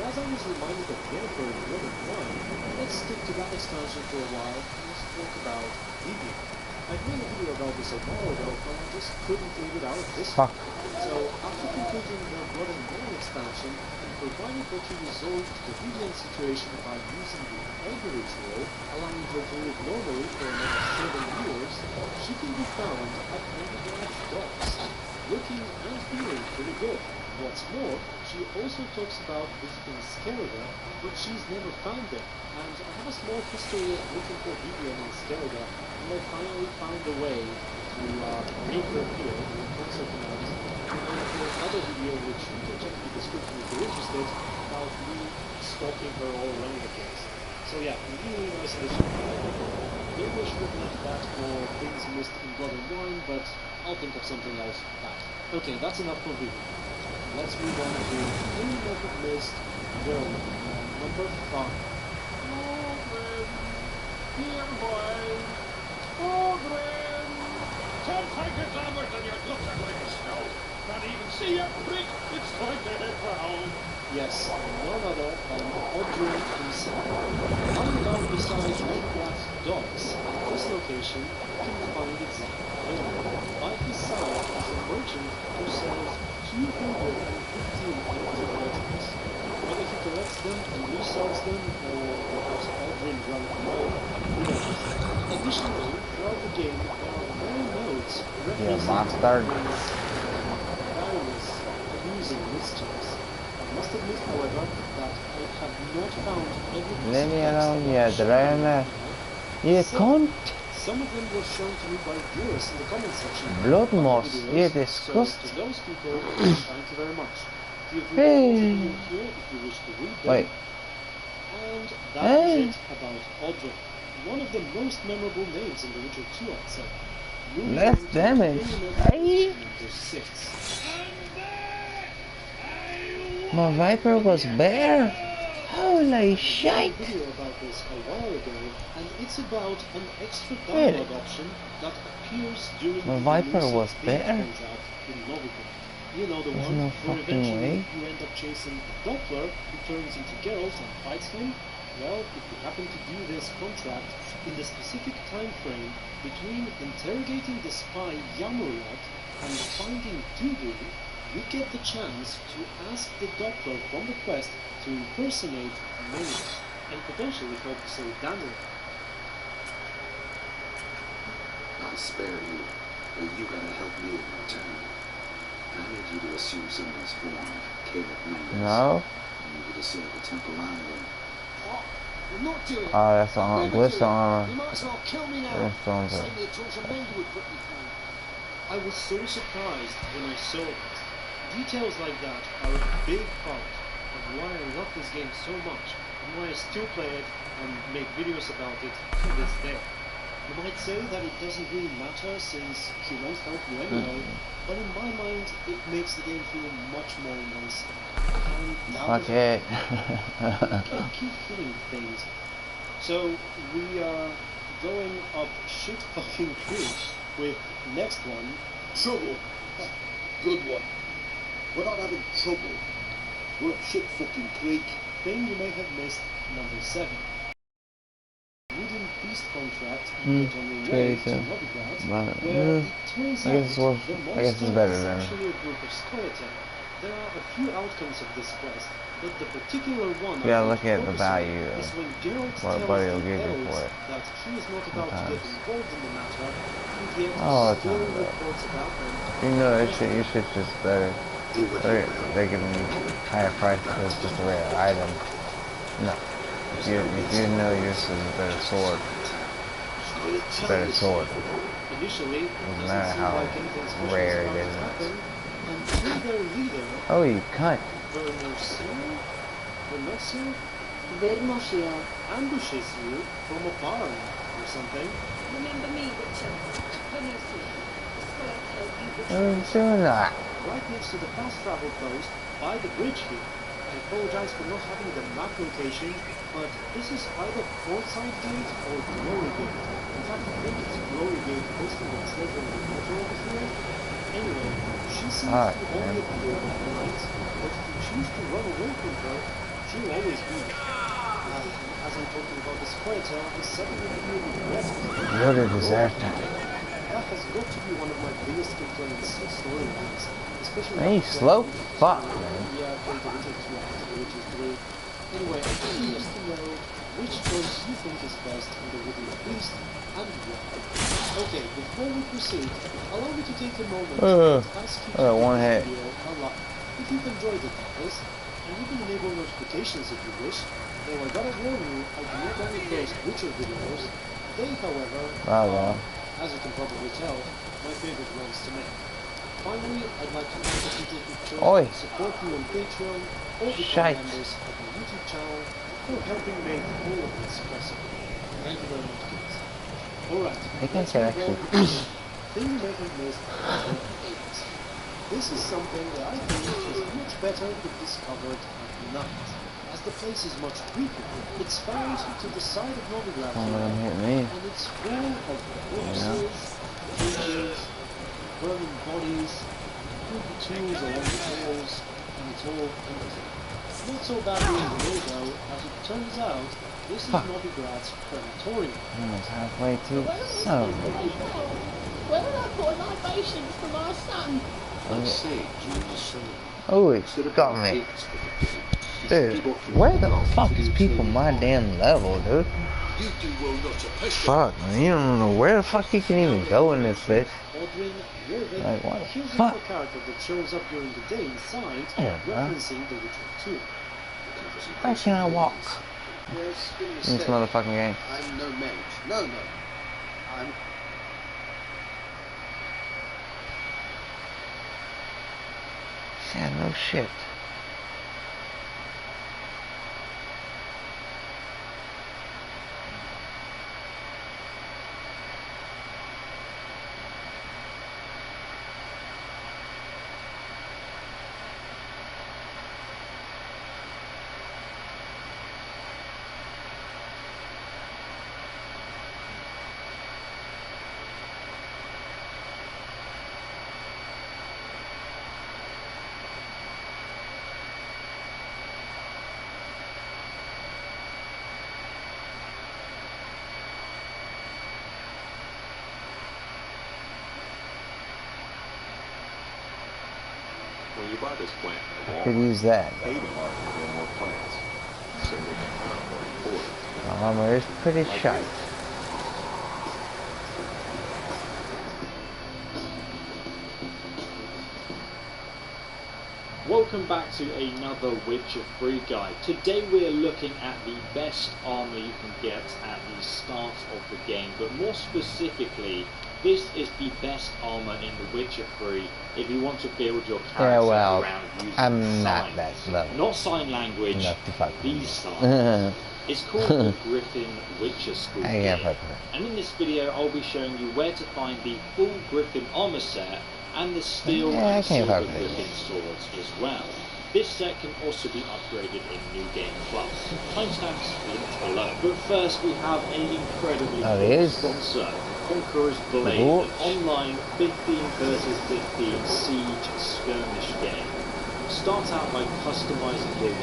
As I was reminded of Yennefer in Blood and Wine, let's stick to that expansion for a while and let's talk about Vivienne. I made a video about this a while ago, but I just couldn't leave it out this time. So, after completing the Blood and Wine expansion, provided that you resolved the Vivienne situation by using the egg ritual, allowing her to live normally for another 7 years, she can be found at Novigrad's docks, looking and feeling pretty good. What's more, she also talks about visiting Skellige, but she's never found it. And I have a small history of looking for Vivienne in Skellige, and I finally found a way to make her appear in the concert tonight. And for another video, which you can check in the description if you're interested, about me stalking her all around the place. So yeah, really nice addition. Maybe I should have left that for things missed in Blood and Wine, but I'll think of something else back. Okay, that's enough for Vivienne. Let's move on to Thing That We've Missed, Girl, number 5. Oh, Gwen, dear boy. Oh, Gwen. 10 seconds onwards and your looks are going to snow. Can't even see a brick. It's going to hit ground. Yes, none other than Oddrun himself. Lying down beside Novigrad's docks, at this location, you can find exactly him. By his side is a merchant who sells 215 empty items. Whether he collects them and resells them, or perhaps Oddrun ran them away, who knows. Additionally, throughout the game, there are many notes referencing various amusing mischiefs. I must admit, however, that I have not found every Leave me alone, you drone. You cunt. Some of them were shown to me by viewers in the comment section. Blood moss, you disgusting. So to those people, thank you very much. Feel free to here if you wish to read them. Wait. And that is it about Audrey. One of the most memorable names in The Witcher 2, I'd say. Less damage. Hey. Number 6. My Viper was bare. Holy shit! I did a video about this a while ago, and it's about an extra dialogue option that appears during my the Viper release was of bare. contract in Novigrad. You know the There's one no where fucking eventually way. you end up chasing the Doppler who turns into Geralt and fights him. Well, if you happen to do this contract in the specific time frame between interrogating the spy Yamurat and finding Dudu, you get the chance to ask the Doppler from the quest to impersonate Menis and potentially help save Daniel. I'll spare you, but you gotta help me in return. I need you to assume somebody's form, Caleb Mendes. No. I need you to set up a Temple Island. What? We're not doing it. Oh, that's on Glitch armor. You might as well kill me now. That's on Save me a torture Mendes would put me through. I was so surprised when I saw it. Details like that are a big part of why I love this game so much and why I still play it and make videos about it to this day. You might say that it doesn't really matter since he won't help you anyway, but in my mind it makes the game feel much more immersive. And Fuck it. I keep feeling things. So we are going up shit fucking creek with next one. Trouble. Good one. We're not having trouble. We're up shit fucking creek. Thing you may have missed, number 7. Wooden Beast contract you get on your way to Novigrad, where it turns out the monster is actually a group of skeleton. There are a few outcomes of this quest, but the particular one You gotta look at the value is when Geralt what tells buddy will the give you elves for it. that he is not about to get involved in the matter, and yet Oh, it's still not bad. reports about them. You know that shit, you should just better. They're giving you higher price because it's just a rare item. No. If you know yours is a better sword. Better sword. Initially, Doesn't matter how rare it is. until their leader, Oh, you cunt. Vermosio ambushes you from a barn or something. Remember me, Richard. Vermosio. I'm doing that. Right next to the fast travel post by the bridge here. I apologize for not having the map location, but this is either Portside Gate or Glory Gate. In fact, I think it's Glory Gate based on the treasure in the water over here. Anyway, she seems to only appear at night, but if you choose to run away from her, she'll always be there. As I'm talking about this fighter, I suddenly feel regret. You're the disaster. That has got to be one of my biggest complaints with storylines. Hey, slow fuck, man. Yeah, I played the Witcher 2 after The Witcher 3. Anyway, I'm curious to know which choice you think is best in the Wooden Beast and why. Okay, before we proceed, allow me to take a moment to ask you to one hit. video a like. If you've enjoyed it, that is, and you can enable notifications if you wish. Though I gotta warn you, I do not only post Witcher videos. They, however, as you can probably tell, my favorite ones to make. Finally, I'd like to thank the people who chose to support me on Patreon or become members of my YouTube channel for helping make all of this possible. Thank you very much, kids. Alright, let's move on. Thing you may have missed number 8. This is something that I think is much better if discovered at night, as the place is much creepier. It's found to the side of Novigrad and it's full of corpses, cages, burning bodies, creepy tools along the walls, and it's all empty. Not so badly in the way though, as it turns out, this is Novigrad's crematorium. Almost halfway to. Oh. Where did I put libations for my son? Oh, it got me. Dude, where the fuck is people my damn level, dude? Fuck, man, you don't know where the fuck you can even go in this bitch. Like, what the fuck? A character that shows up during the day inside, referencing The Witcher 2. Where can I walk? In this motherfucking game. I'm no mage. No. I'm... Yeah, no shit. when you buy this plant at Walmart, could use that. pay the market for more plants so they can earn more important. The armor is pretty shite. Welcome back to another Witcher 3 guide. Today we're looking at the best armor you can get at the start of the game, but more specifically, this is the best armor in The Witcher 3 if you want to build your character around using I'm not signs. that level. Not sign language, these signs. Uh-huh. It's called the Griffin Witcher School Gear. And in this video I'll be showing you where to find the full Griffin armor set and the steel and silver Griffin swords as well. This set can also be upgraded in New Game Plus. Timestamps linked below. But first we have an incredibly cool sponsor, Conqueror's Blade, an online 15 versus 15 siege skirmish game. Start out by customizing your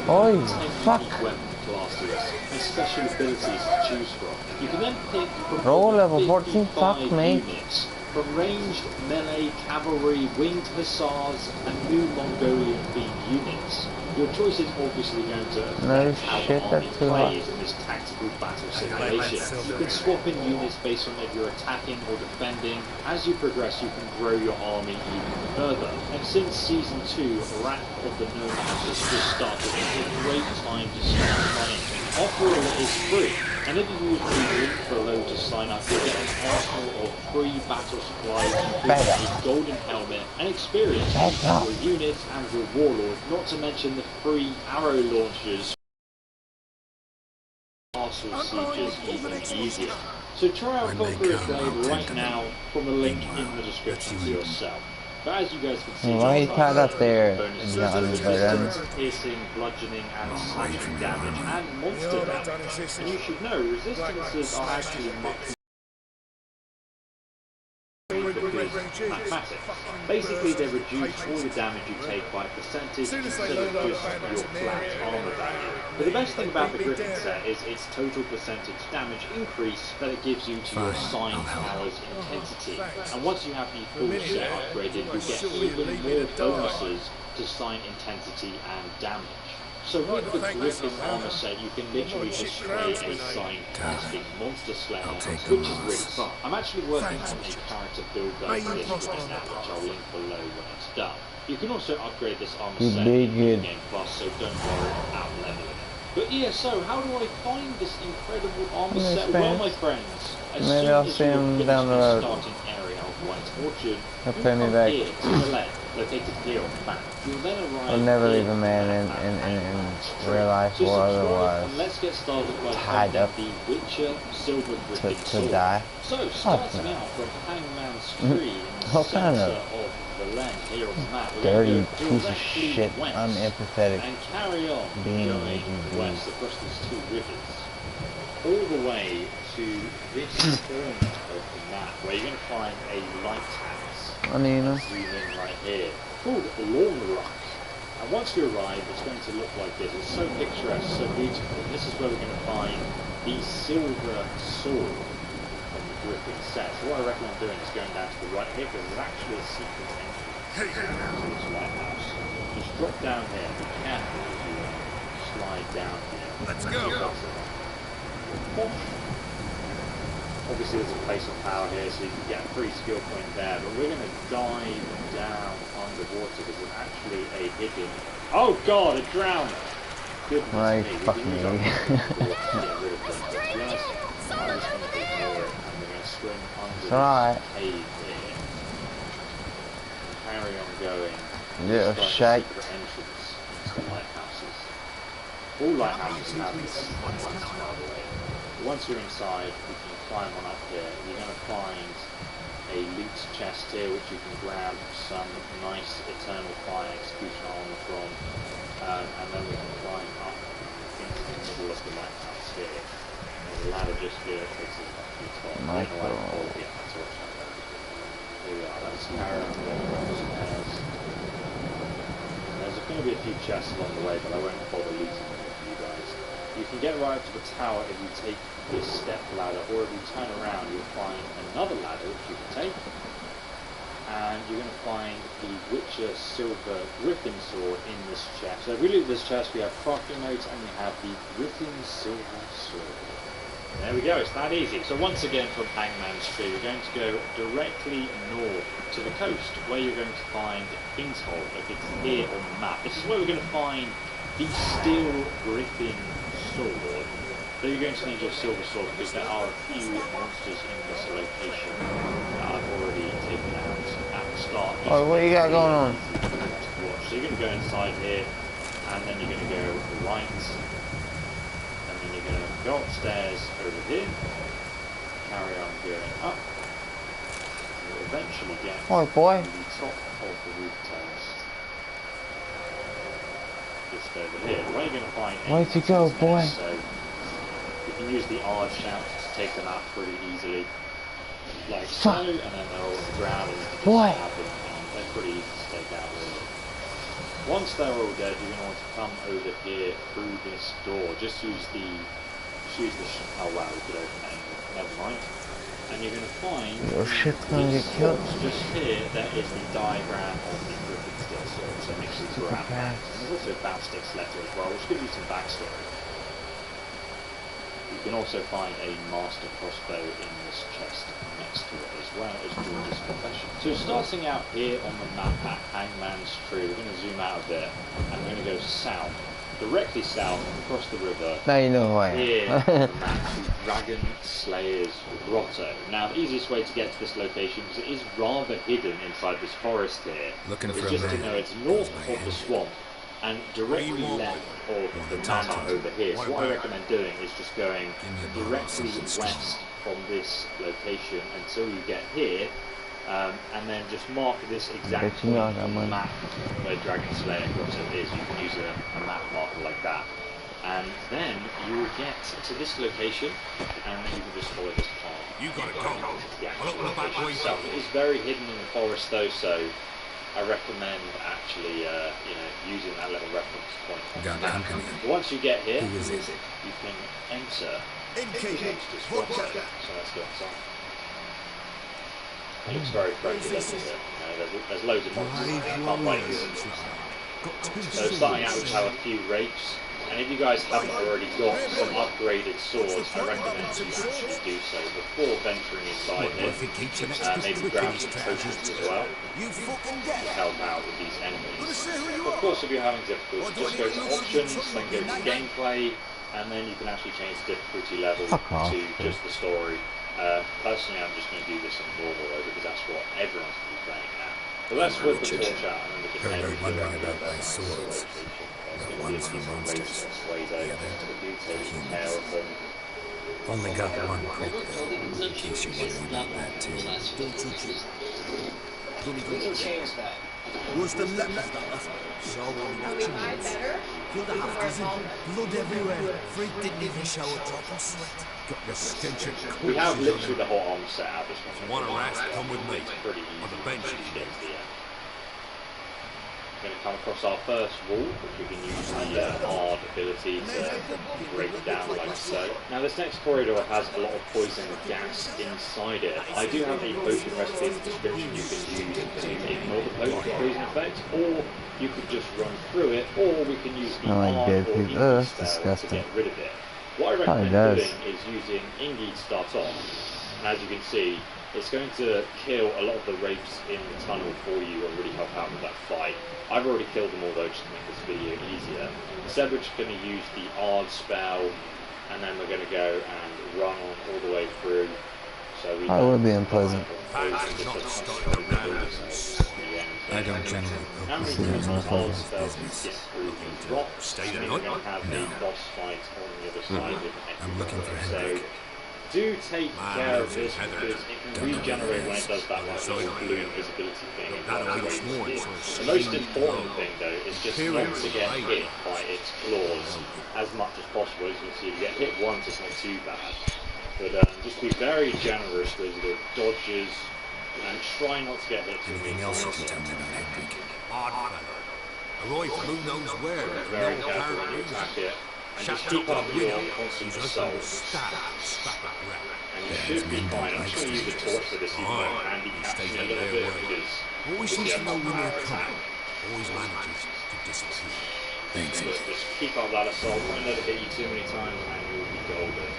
warlord with 10 unique weapon classes and special abilities to choose from. You can then pick from 55 units from ranged melee, cavalry, winged hussars, and new Mongolian-themed units. Your choice is obviously going to affect how the army plays in this tactical battle simulation. You can swap in units based on if you're attacking or defending. As you progress, you can grow your army even further. And since Season 2, Wrath of the Nomads has just started, it's a great time to start playing. After all, it is free, and if you use the link below to sign up, you get an arsenal of free battle supplies, including a golden helmet, and experience with your units and your warlord, not to mention the free arrow launchers. Castle sieges even easier. So try out Conqueror's Blade right now from the link in the description for yourself. But as you guys can see, why you tied up there, piercing, bludgeoning, and slashing damage, and monster damage. And you should know, resistances are actually much mathematics. Basically, they reduce all the damage you take by percentage instead of just your flat armor value. But the best thing about the Griffin set is its total percentage damage increase that it gives you to your sign power's intensity. And once you have the full set upgraded, you get even more bonuses to sign intensity and damage. So with the Griffin armor set, you can literally just play a sign-casting monster slayer, which is really fun. I'm actually working on a character build guide for this right now, which I'll link below when it's done. You can also upgrade this armor set in New Game Plus, so don't worry about leveling it. But yeah, so how do I find this incredible armor set? Well, my friends, as soon as you finish the starting area of White Orchard, you come here to the left, located here on the map. You'll then arrive. I'll never leave a man in real life or otherwise. And let's get started by tied up the Witcher Silver Griffin sword. Die. So starting out from Hangman's Tree in the center of the land here on the map, dirty piece of shit, unempathetic and carry on being going west across these two rivers, all the way to this corner of the map where you're going to find a lighthouse. Zoom in right here, called Lawn Rock. And once you arrive, it's going to look like this. It's so picturesque, so beautiful. And this is where we're going to find the silver sword from the Griffin set. So what I recommend doing is going down to the right here, because there's actually a secret entrance to this lighthouse. Just drop down here, be careful as you slide down here. Let's go! Obviously there's a place of power here, so you can get a free skill point there, but we're going to dive down underwater because there's actually a hidden... Oh god, it drowned! Goodness me, fucking we can use our to get rid of them, but to be honest, I'm just going to ignore it, and we're going to swim under this cave here, and carry on going. Little shack. Entrance into lighthouses. All lighthouses have this lights, by the way. Once you're inside, you can climb on up here. You're going to find a loot chest here, which you can grab some nice Eternal Fire Execution armor from, and then we can climb up into the middle of the lighthouse here. There's a ladder just here that takes us up to the top. Here we are. Let's carry on going across stairs. There's going to be a few chests along the way, but I won't bother looting them for you guys. You can get right up to the tower if you take this step ladder, or if you turn around you'll find another ladder which you can take. and you're going to find the Witcher Silver Griffin Sword in this chest. So if we look at this chest, we have crafting notes and we have the Griffin Silver Sword. There we go, it's that easy. So once again from Hangman's Tree, we're going to go directly north to the coast, where you're going to find Innshold. If it's here on the map, this is where we're going to find the Steel Griffin Sword. So you're going to need your silver sword because there are a few monsters in this location that I've already taken out at the start. Oh, what you got going on? So you're going to go inside here, and then you're going to go right. You're going to go upstairs over here, carry on going up, and you'll eventually get to the top of the roof terrace. Just over here. Where you're going to find where'd you go, boy? So you can use the R shout to take them out pretty easily, like so, and then they're all on the ground and you can just stab them, and they're pretty easy to take out really. Once they're all dead, you're going to want to come over here through this door. Just use the oh wow, we could open that anyway. Never mind. And you're going to find your shit's going to get killed. Just here, there is the diagram of the Griffin Steel Sword. So make sure you grab that. And there's also a Bastix letter as well, which gives you some backstory. You can also find a Master Crossbow in this chest next to it, as well as George's Confession. So starting out here on the map at Hangman's Tree, we're going to zoom out a bit, and we're going to go south, directly south, across the river. Now you know who I am. Here on the map to Dragon Slayer's Grotto. Now the easiest way to get to this location, because it is rather hidden inside this forest here, is just to know it's north of the swamp, and directly left of the manor over here. So what I recommend doing is just going directly west from this location until you get here, and then just mark this exact point on the map where Dragon Slayer Grotto is. You can use a map marker like that, and then you will get to this location, and then you can just follow this path. You gotta go. Yeah, it is very hidden in the forest though, so I recommend actually, using that little reference point. Once you get here, you can enter this Grotto. So let's go inside. It looks very friendly, doesn't it? There's loads of monsters in there, I can't wait. So starting out, we have a few wraiths, and if you guys haven't already got some upgraded swords, I recommend you actually do so before venturing inside here. Maybe grab some potions as well to help out with these enemies. Of course, if you're having difficulty, just go to options, then go to gameplay, and then you can actually change the difficulty level to just the story. Personally, I'm just going to do this on normal though, because that's what everyone's going to be playing now. But let's whip the torch out and then we can head into my swords. There's going to be a few monsters ways over, so do take care of them. Only got one quick though, in case you want to know that too. We can change that. What's the left of that? Show on action minutes. Feel the hafters in. Blood everywhere. Freak didn't even show a drop of sweat. Got the stench of corpses. We have literally the whole arm set out. If you want a rest, come with me. Pretty easy. On the bench. We're going to come across our first wall, which we can use the hard ability to break down like so. Now this next corridor has a lot of poison gas inside it. I do have a potion recipe in the description you can use to ignore the poison effect, or you could just run through it, or we can use the hard or Ingi spell to get rid of it. What I recommend doing is using Ingi to start off, and as you can see, it's going to kill a lot of the wraiths in the tunnel for you and really help out with that fight. I've already killed them all though, just to make this video easier. Instead we're just going to use the Ard spell, and then we're going to go and run on all the way through. So we would be unpleasant. I don't generally focus on Ard spells to get through these rocks, and then we're going to have the boss fight on the other side of the I'm looking for Hendrik. Do take care of this because it can regenerate when it does that little blue invisibility thing. The most important thing though is just not to get hit by its claws as much as possible. As you can see, if you get hit once it's not too bad. But just be very generous with your dodges and try not to get hit too many times. Anything else you can tell me about Hendrik? Odd fellow. Arrived from who knows where. Very careful when you attack it. and just keep up your constant assaults. And you should be fine. I'm just going to use the torch for this, even though I'm handicapping a little bit, because always seems to know when they're coming. Always manages to disappear. Thanks. Just keep up that assault. Don't let it hit you too many times, and you'll be golden.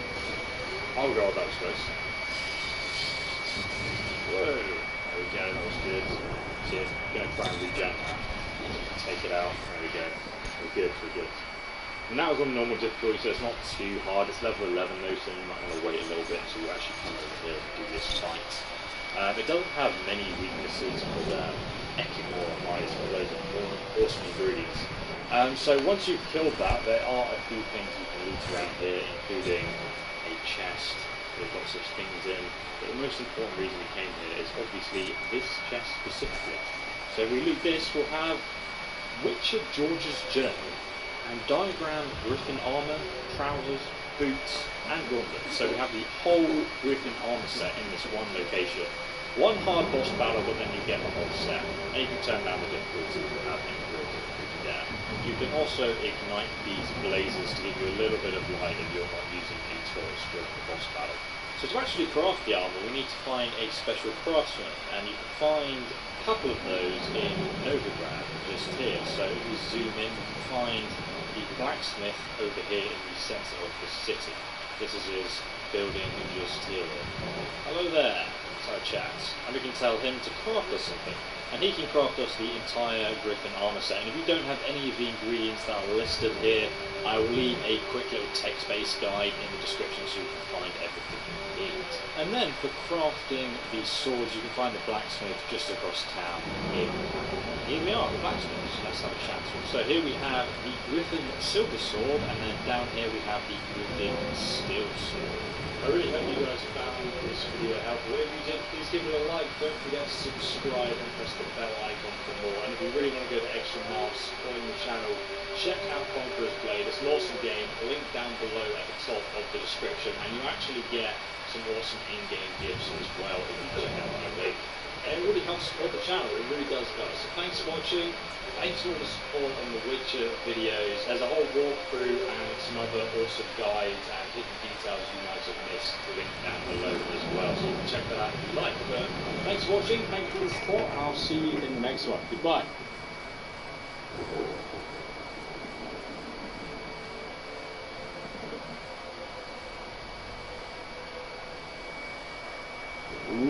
Oh god, that was close. Whoa. There we go, that was good. Cheers. I'm going to try and regen. Take it out. There we go. We're good, we're good. And that was on normal difficulty, so it's not too hard. It's level 11 though, so you might want to wait a little bit until you actually come over here and do this fight. It doesn't have many weaknesses called Ekimor Eyes, for those awesome ingredients. So once you've killed that, there are a few things you can loot around here, including a chest with lots of things in. But the most important reason we came here is obviously this chest specifically. So if we loot this, we'll have Witcher George's Journal and diagram Griffin armor, trousers, boots, and gauntlets. So we have the whole Griffin armor set in this one location. One hard boss battle, but then you get the whole set. And you can turn down the difficulty without difficulty there. You can also ignite these blazes to give you a little bit of light if you're not using a torch during the boss battle. So to actually craft the armor, we need to find a special craftsman, and you can find a couple of those in Novigrad, just here. So if we zoom in, we can find the blacksmith over here in the centre of the city. This is his building just here. Hello there, so chat. And we can tell him to craft us something. And he can craft us the entire Griffin armor set. And if you don't have any of the ingredients that are listed here, I will leave a quick little text-based guide in the description so you can find everything you need. And then for crafting these swords, you can find the blacksmith just across town here. Here we are, the blacksmith. So let's have a chat to him. So here we have the Griffin silver sword, and then down here we have the Griffin steel sword. I really hope you guys found this video helpful. If you did, please give it a like. Don't forget to subscribe and press the bell icon for more. And if you really want to go the extra mile supporting the channel, check out Conqueror's Blade. It's an awesome game. Link down below at the top of the description, and you actually get some awesome in-game gifts as well if you check out my link. And it really helps support the channel. It really does, guys. So thanks for watching. Thanks for all the support on the Witcher videos. There's a whole walkthrough and some other awesome guides and hidden details you might have missed. Linked down below as well, so you can check that out if you like. But thanks for watching. Thanks for the support. And I'll see you in the next one. Goodbye.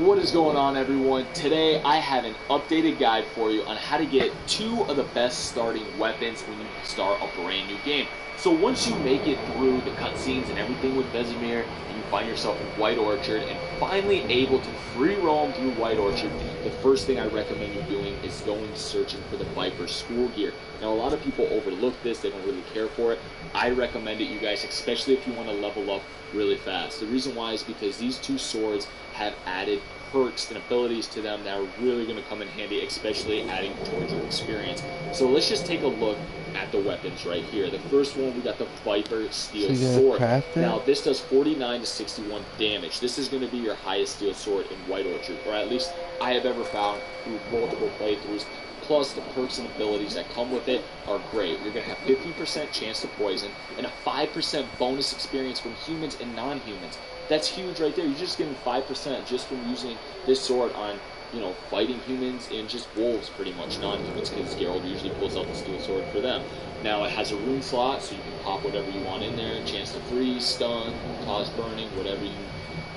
What is going on, everyone? Today I have an updated guide for you on how to get 2 of the best starting weapons when you start a brand new game. So once you make it through the cutscenes and everything with Vesemir, and you find yourself in White Orchard and finally able to free roam through White Orchard, the first thing I recommend you doing is going searching for the Viper school gear. Now a lot of people overlook this, they don't really care for it. I recommend it, you guys, especially if you want to level up really fast. The reason why is because these 2 swords have added perks and abilities to them that are really going to come in handy, especially adding towards your experience. So let's just take a look at the weapons right here. The first one, we got the Viper Steel Sword. Now this does 49 to 61 damage. This is going to be your highest steel sword in White Orchard, or at least I have ever found through multiple playthroughs. Plus the perks and abilities that come with it are great. You're going to have 50% chance to poison and a 5% bonus experience from humans and non-humans. That's huge right there. You're just getting 5% just from using this sword on, you know, fighting humans and just wolves, pretty much, non-humans, because Geralt usually pulls out the steel sword for them. Now it has a rune slot, so you can pop whatever you want in there. Chance to freeze, stun, cause burning, whatever you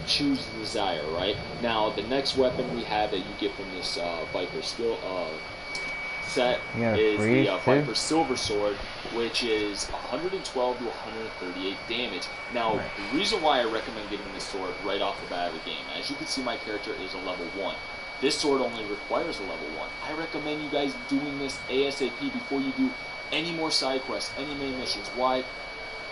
choose to desire, right? Now the next weapon we have that you get from this Viper Steel set is the Viper Silver Sword, which is 112 to 138 damage. Now, the reason why I recommend getting this sword right off the bat of the game, as you can see, my character is a level 1. This sword only requires a level 1. I recommend you guys doing this ASAP before you do any more side quests, any main missions. Why?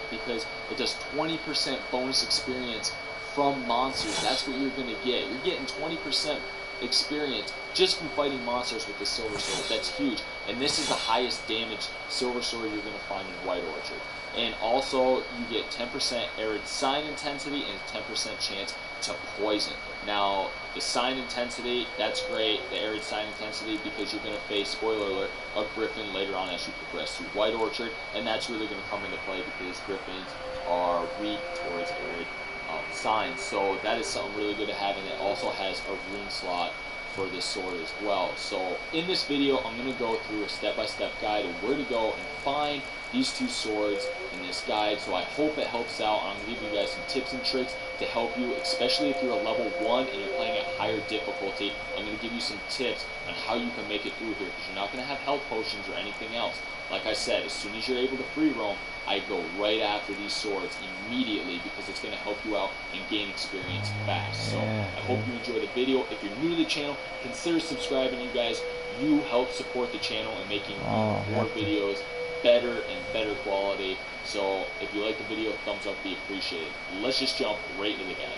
Because it does 20% bonus experience from monsters. That's what you're going to get. You're getting 20% experience just from fighting monsters with the Silver Sword. That's huge. And this is the highest damage Silver Sword you're going to find in White Orchard. And also, you get 10% arid sign intensity and 10% chance to poison. Now, the sign intensity, that's great, the arid sign intensity, because you're going to face, spoiler alert, a Griffin later on as you progress through White Orchard, and that's really going to come into play because Griffins are weak towards arid signs. So that is something really good to have, and it also has a rune slot for this sword as well. So in this video, I'm going to go through a step-by-step guide of where to go and find these two swords in this guide. So I hope it helps out. I'm going to give you guys some tips and tricks to help you, especially if you're a level 1 and you're playing at higher difficulty. I'm going to give you some tips on how you can make it through here, because you're not going to have health potions or anything else. Like I said, as soon as you're able to free roam, I go right after these swords immediately, because it's going to help you out and gain experience fast. So I hope you enjoy the video. If you're new to the channel, consider subscribing. You guys, you help support the channel and making more videos better and better quality. So if you like the video, thumbs up be appreciated. Let's just jump right into the guide.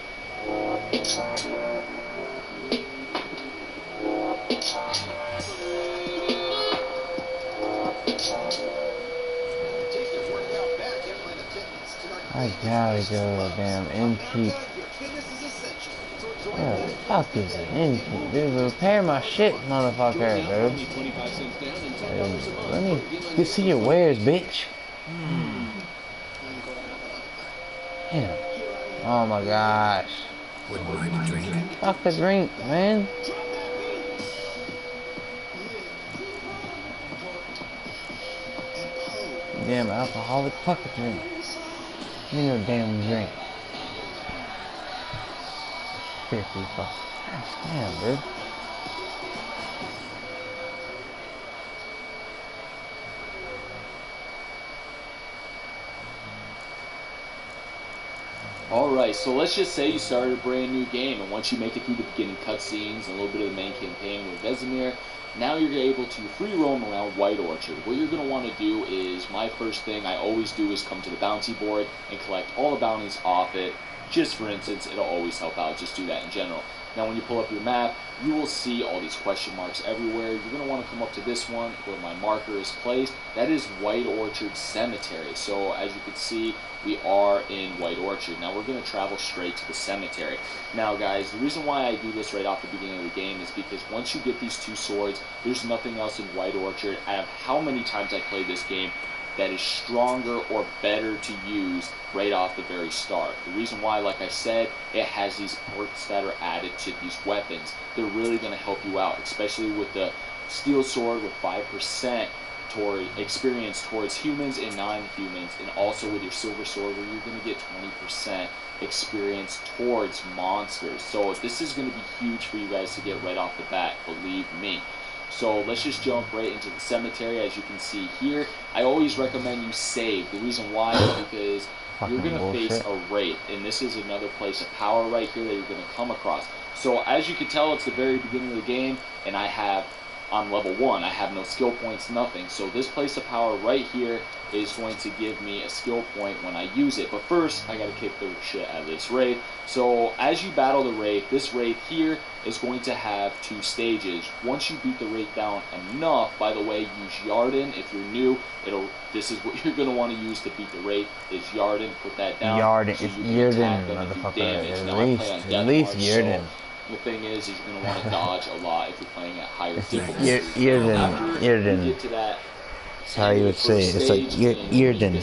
I gotta go damn Inkeep. Yeah, fuck this Inkeep, dude. Repair my shit, motherfucker, dude. Hey, let me get see your wares, bitch. Damn. Oh my gosh. Wouldn't mind a drink. Fuck the drink, man. Damn alcoholic, fuck a drink. Give me no damn drink. 50 fuck. Damn, dude. Alright, so let's just say you started a brand new game, and once you make it through the beginning cutscenes and a little bit of the main campaign with Vesemir, now you're able to free roam around White Orchard. What you're going to want to do is, my first thing I always do is come to the bounty board and collect all the bounties off it. Just for instance, it'll always help out. Just do that in general. Now when you pull up your map, you will see all these question marks everywhere. You're going to want to come up to this one where my marker is placed. That is White Orchard Cemetery. So as you can see, we are in White Orchard. Now we're going to travel straight to the cemetery. Now guys, the reason why I do this right off the beginning of the game is because once you get these two swords, there's nothing else in White Orchard. I have how many times I played this game that is stronger or better to use right off the very start. The reason why, like I said, it has these perks that are added to these weapons. They're really going to help you out, especially with the steel sword with 5% toward experience towards humans and non-humans, and also with your silver sword where you're going to get 20% experience towards monsters. So this is going to be huge for you guys to get right off the bat, believe me. So let's just jump right into the cemetery. As you can see here, I always recommend you save. The reason why is because you're going to face a wraith, and this is another place of power right here that you're going to come across. So as you can tell, it's the very beginning of the game, and I'm level 1. I have no skill points, nothing. So this place of power right here is going to give me a skill point when I use it. But first, I got to kick the shit out of this wraith. So as you battle the wraith, this wraith here is going to have 2 stages. Once you beat the wraith down enough, by the way, use Yarden. If you're new, this is what you're going to want to use to beat the wraith, is Yarden. Put that down. Yarden, so it's Yarden, motherfucker. At least Yarden. The thing is you're going to want to dodge a lot if you're playing at higher difficulty. Yarden. Get to that. That's how you would say it. It's like Yarden.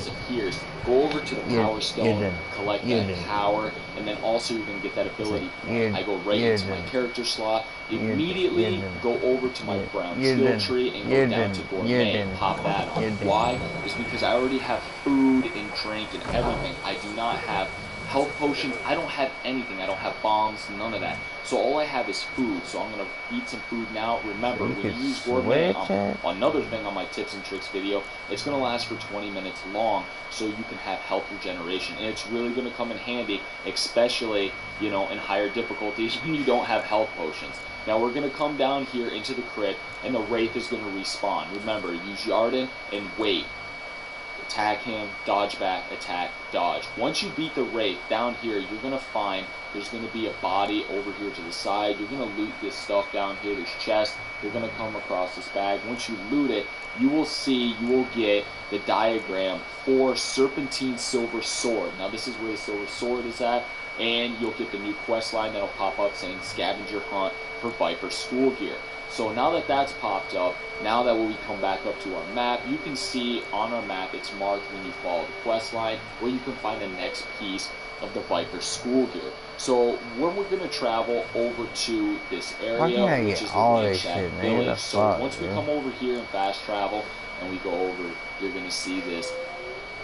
Go over to the power stone, collect that power, and then also you're going to get that ability. I go right into my character slot, immediately go over to my brown skill tree and go down to gourmet, pop that on. Why? Is because I already have food and drink and everything. I do not have health potions, I don't have anything. I don't have bombs, none of that. So all I have is food. So I'm going to eat some food now. Remember, when you use gourmet, another thing on my tips and tricks video, it's going to last for 20 minutes long, so you can have health regeneration. And it's really going to come in handy, especially, you know, in higher difficulties when you don't have health potions. Now we're going to come down here into the crypt, and the wraith is going to respawn. Remember, use Yarden and wait. attack him, dodge back, attack, dodge. Once you beat the Wraith, down here, you're going to find there's going to be a body over here to the side. You're going to loot this stuff down here, this chest. You're going to come across this bag. Once you loot it, you will get the diagram for Serpentine Silver Sword. Now, this is where the Silver Sword is at, and you'll get the new quest line that'll pop up saying Scavenger Hunt for Viper School Gear. So now that that's popped up, now that when we come back up to our map, you can see on our map it's marked when you follow the quest line where you can find the next piece of the Viper School Gear. So when we're going to travel over to this area, which is the Landshack Village. So once we come over here and fast travel and we go over, you're going to see this,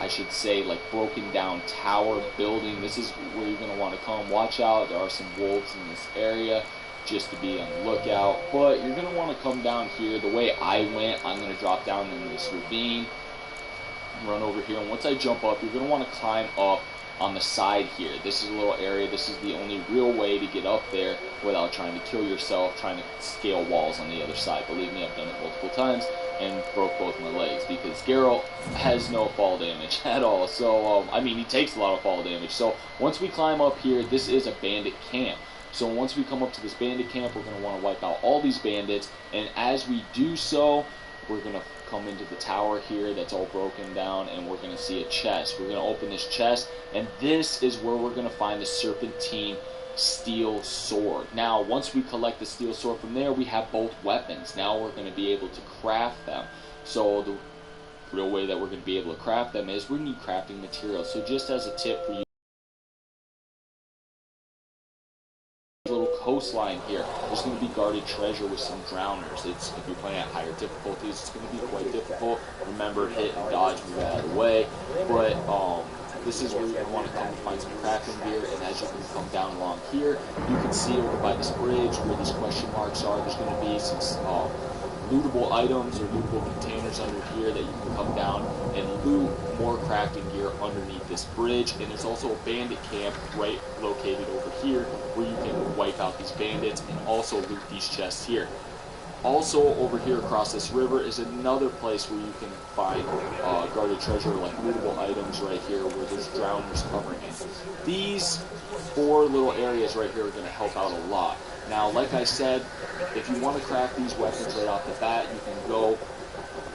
I should say, like broken down tower building. This is where you're going to want to come. Watch out, there are some wolves in this area, just to be on the lookout. But you're going to want to come down here. The way I went, I'm going to drop down in this ravine, run over here, and once I jump up, you're going to want to climb up on the side here. This is a little area. This is the only real way to get up there without trying to kill yourself, trying to scale walls on the other side. Believe me, I've done it multiple times and broke both my legs because Geralt has no fall damage at all. So, I mean, he takes a lot of fall damage. So, once we climb up here, this is a bandit camp. So, once we come up to this bandit camp, we're going to want to wipe out all these bandits. And as we do so, we're going to come into the tower here that's all broken down, and we're going to see a chest. We're going to open this chest, and this is where we're going to find the Serpentine Steel Sword. Now, once we collect the Steel Sword from there, we have both weapons. Now we're going to be able to craft them. So the real way that we're going to be able to craft them is we need crafting materials. So just as a tip for you, little coastline here, there's going to be guarded treasure with some drowners. It's, if you're playing at higher difficulties, it's going to be quite difficult. Remember, hit and dodge, move out of the way. But this is where you're going to want to come and find some crafting gear. And as you can come down along here, you can see over by this bridge where these question marks are, there's going to be some lootable items or lootable containers under here that you can come down and loot more crafting gear underneath this bridge. And there's also a bandit camp right located over here where you can wipe out these bandits and also loot these chests here. Also over here across this river is another place where you can find guarded treasure, like lootable items right here where there's drowners covering it. These 4 little areas right here are going to help out a lot. Now, like I said, if you want to craft these weapons right off the bat, you can go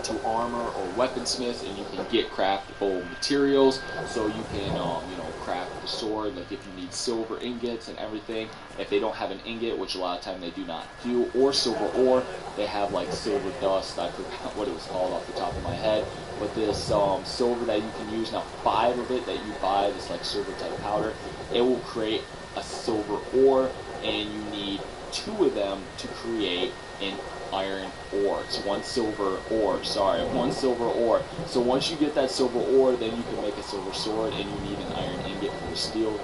to Armor or Weaponsmith and you can get craftable materials. So you can, craft the sword, like if you need silver ingots and everything. If they don't have an ingot, which a lot of time they do not do, or silver ore, they have like silver dust. I forgot what it was called off the top of my head. But this silver that you can use, now 5 of it that you buy, this like silver type powder, it will create a silver ore, and you need 2 of them to create an iron ore. It's 1 silver ore, sorry, 1 silver ore. So once you get that silver ore, then you can make a silver sword, and you need an iron ingot for the steel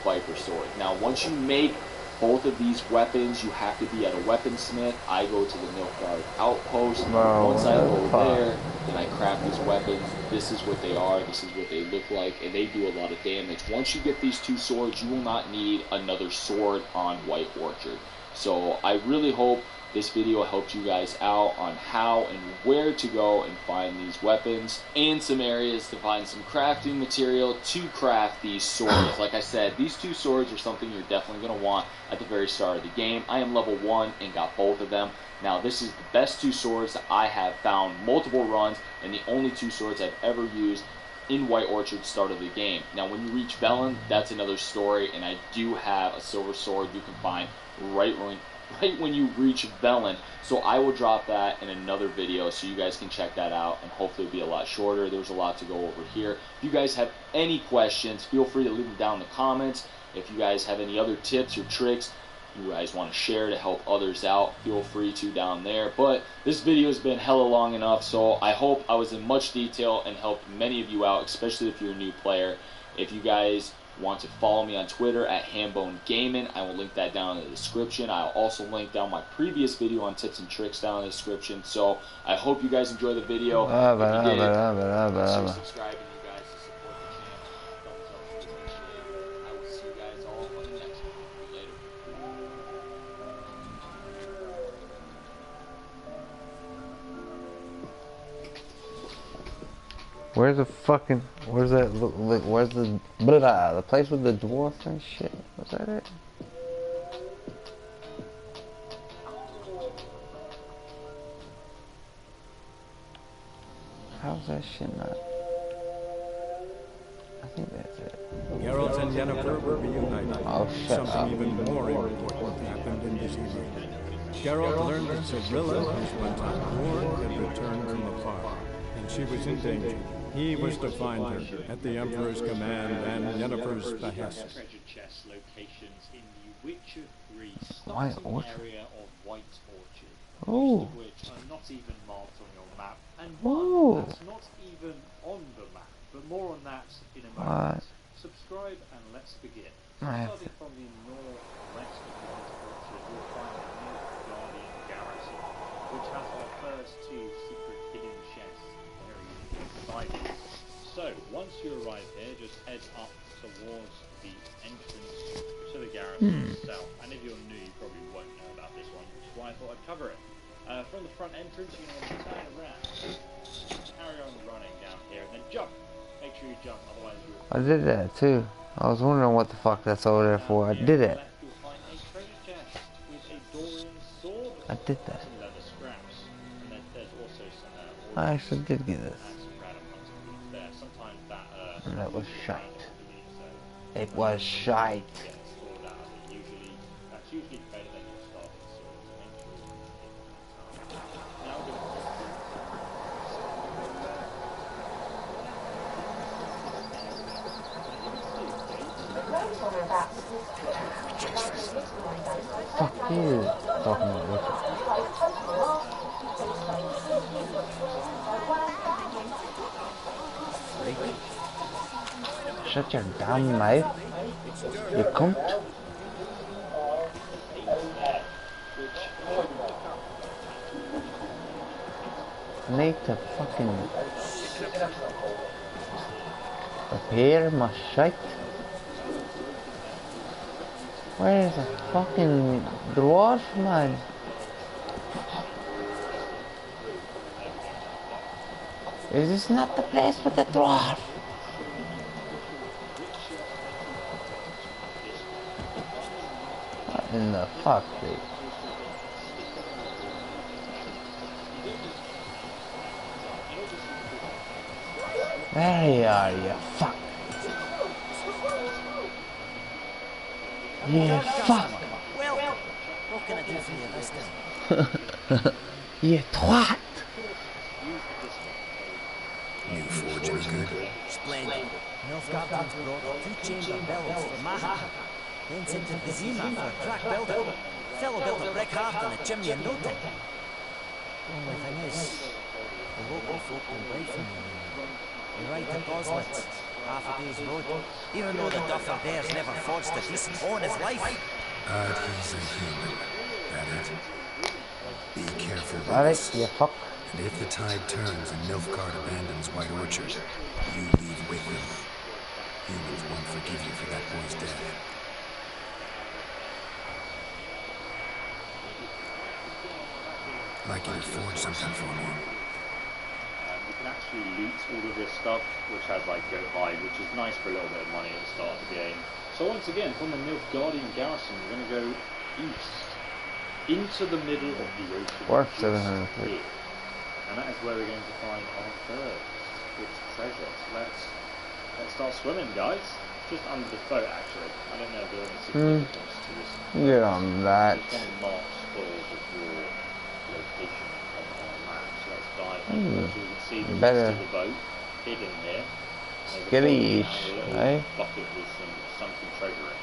Viper sword. Now, once you make both of these weapons, you have to be at a weaponsmith. I go to the Nilfgaard outpost. Once I go there and I craft these weapons, this is what they are, this is what they look like, and they do a lot of damage. Once you get these 2 swords, you will not need another sword on White Orchard. So I really hope this video helped you guys out on how and where to go and find these weapons, and some areas to find some crafting material to craft these swords. Like I said, these 2 swords are something you're definitely going to want at the very start of the game. I am level 1 and got both of them. Now, this is the best 2 swords that I have found multiple runs, and the only 2 swords I've ever used in White Orchard start of the game. Now, when you reach Velen, that's another story, and I do have a silver sword you can find right when you reach Velen. So I will drop that in another video so you guys can check that out, and hopefully it'll be a lot shorter. There's a lot to go over here. If you guys have any questions, feel free to leave them down in the comments. If you guys have any other tips or tricks you guys want to share to help others out, feel free to down there. But this video has been hella long enough, so I hope I was in much detail and helped many of you out, especially if you're a new player. If you guys want to follow me on Twitter at Hambone Gaming, I will link that down in the description. I'll also link down my previous video on tips and tricks down in the description. So I hope you guys enjoyed the video. If you did, consider subscribing. You guys to support the channel. Thumbs up is appreciated. I will see you guys all on the next one. Later. Where's the fucking? Where's that? Where's the? Blah, the place with the dwarf and shit. Was that it? How's that shit not? I think that's it. Geralt and Yennefer were reunited. Oh, shut Something up. even more important happened in this evening. Geralt learned that Cirilla, whose one-time lord, had returned from afar, and she was in danger. He was to find her at the Emperor's command and Yennefer's behest. Treasure chest locations in the Witcher 3 White starting Orchard? area of White Orchard, Ooh. most of which are not even marked on your map, and Ooh. one that's not even on the map, but more on that in a moment. Subscribe and let's begin. Right. Starting from the northwest of White Orchard, you'll find the Nilfgaardian Garrison, which has our first two secret hidden chests buried inside it. So, once you arrive here, just head up towards the entrance to the garrison itself. And if you're new, you probably won't know about this one, which is why I thought I'd cover it. From the front entrance, you want to turn around, carry on running down here, and then jump. Make sure you jump, otherwise you'll... I did that too. I was wondering what the fuck that's over there for. I did it. You'll find a treasure chest with a Dorian sword. I did that. Some leather scraps. And then there's also some... I actually did get this. there. Sometimes that... And that was shite. It was shite. That's usually better than your starting sword. So make sure you get that. Now we're going Fuck you. Talking about Richard. Shut your damn mouth. You cunt. Need to fucking repair my shit. Where's the fucking dwarf, man? Is this not the place with the dwarf? What in the fuck, dude? There are you, fuck. Yeah, fuck. Well, what can I do for you this time? You twat. New forge any good? Splendid. Nilfgaard's brought 2 chamber bells for Maha. Then sent to Vizima for a crack builder. Fellow built a brick hearth and a chimney in no time. Only thing is, the local folk don't buy from you. You ride to Boslett, half a day's road, even though the duffer there's never forged a decent hole in his life. He's a human. That it? Be careful with Alright, this. you fuck. And if the tide turns and Nilfgaard abandons White Orchard, you leave with them. Humans won't forgive you for that boy's death. Like you to forge something for me. You can actually loot all of this stuff, which has like goat hide, which is nice for a little bit of money at the start of the game. So once again, from the Nilfgaardian garrison, we're going to go east, into the middle of the ocean. Worth 700. And that is where we're going to find our first treasure. So let's start swimming, guys. Just under the boat, actually. I don't know if there are any significance to this. Get on that. It's on mark spoils of your location on our map. So let's dive in. So you can see the rest of the boat hidden here. Skitty, eh? Bucket with some sunken treasure in.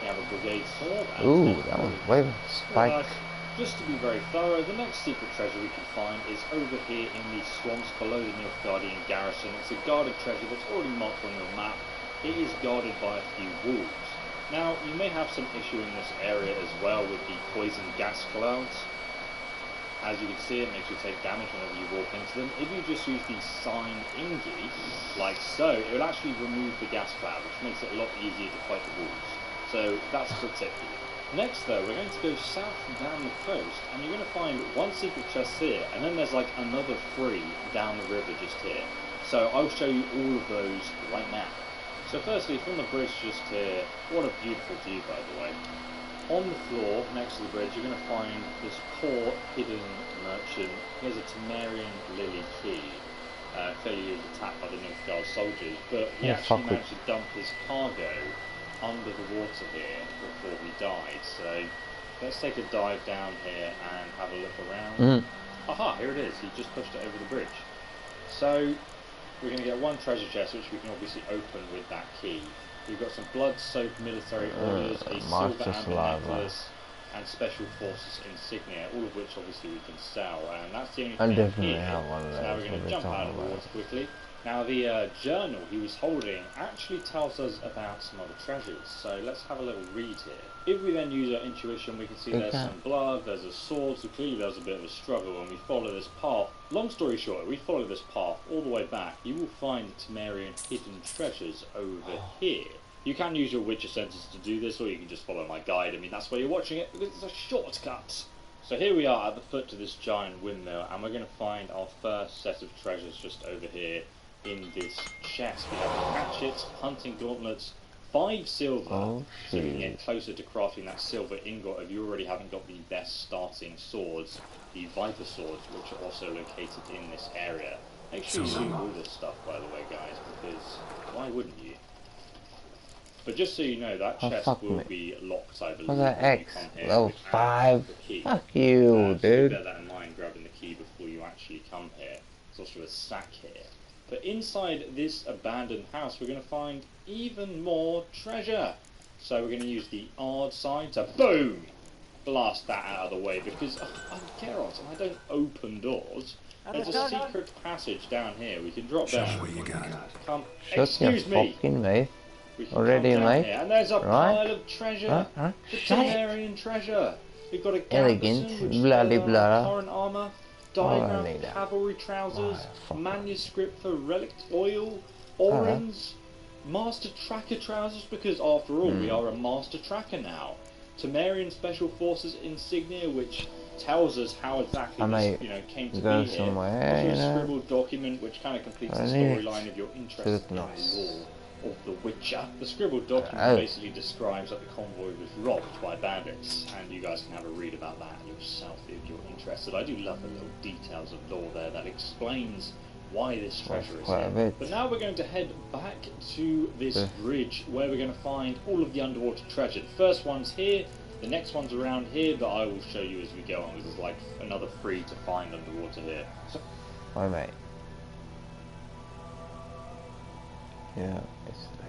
We have a brigade sword. Ooh, that was way spiked. Just to be very thorough, the next secret treasure we can find is over here in the swamps below the Nilfgaardian garrison. It's a guarded treasure that's already marked on your map. It is guarded by a few wolves. Now, you may have some issue in this area as well with the poison gas clouds. As you can see, it makes you take damage whenever you walk into them. If you just use the sign Ingi, like so, it will actually remove the gas cloud, which makes it a lot easier to fight the wolves. So that's a tip for you. Next though, we're going to go south down the coast, and you're going to find one secret chest here, and then there's like another 3 down the river just here. So I'll show you all of those right now. So firstly, from the bridge just here, what a beautiful view, by the way. On the floor next to the bridge, you're going to find this poor hidden merchant. He has a Temerian lily key. Clearly he was attacked by the Nilfgaard soldiers, but he actually managed to dump his cargo under the water here before he died. So let's take a dive down here and have a look around. Aha, here it is. He just pushed it over the bridge. So we're going to get one treasure chest, which we can obviously open with that key. We've got some blood-soaked military orders, a silver amber necklace, and special forces insignia, all of which obviously we can sell. And that's the only thing here. So now we're going to jump out of the water quickly. Now the journal he was holding actually tells us about some other treasures, so let's have a little read here. If we then use our intuition, we can see there's some blood, there's a sword, so clearly there's a bit of a struggle, and we follow this path. Long story short, we follow this path all the way back, you will find the Temerian hidden treasures over here. You can use your Witcher senses to do this, or you can just follow my guide. I mean, that's why you're watching it, because it's a shortcut. So here we are at the foot of this giant windmill, and we're going to find our first set of treasures just over here. In this chest we have hatchets, hunting gauntlets, 5 silver, so we can get closer to crafting that silver ingot if you already haven't got the best starting swords, the Viper swords, which are also located in this area. Make sure you do all this stuff, by the way, guys, because why wouldn't you? But just so you know, that chest will be locked, I believe. What's that X? Level 5? Fuck you, dude. Bear that in mind, grabbing the key before you actually come here. There's also a sack here. But inside this abandoned house, we're going to find even more treasure. So we're going to use the Ard sign to boom! Blast that out of the way, because I'm Geralt and I don't open doors. There's a secret passage down here. We can drop down. Come, excuse me. Already, mate. And there's a pile of treasure. The Temerian treasure. We've got a gambeson, which current armor. Diagram, cavalry trousers, manuscript for relict oil, orens, master tracker trousers, because after all we are a master tracker now. Temerian special forces insignia, which tells us how exactly this, came to be here. Also a scribbled document which kind of completes the storyline of your interest in the lore of The Witcher. The scribbled document basically describes that the convoy was robbed by bandits, and you guys can have a read about that yourself if you're interested. I do love the little details of lore there that explains why this treasure is here. But now we're going to head back to this bridge where we're going to find all of the underwater treasure. The first one's here, the next one's around here, but I will show you as we go on, because there's like another 3 to find underwater here. So hi, mate. Yeah, it's nice.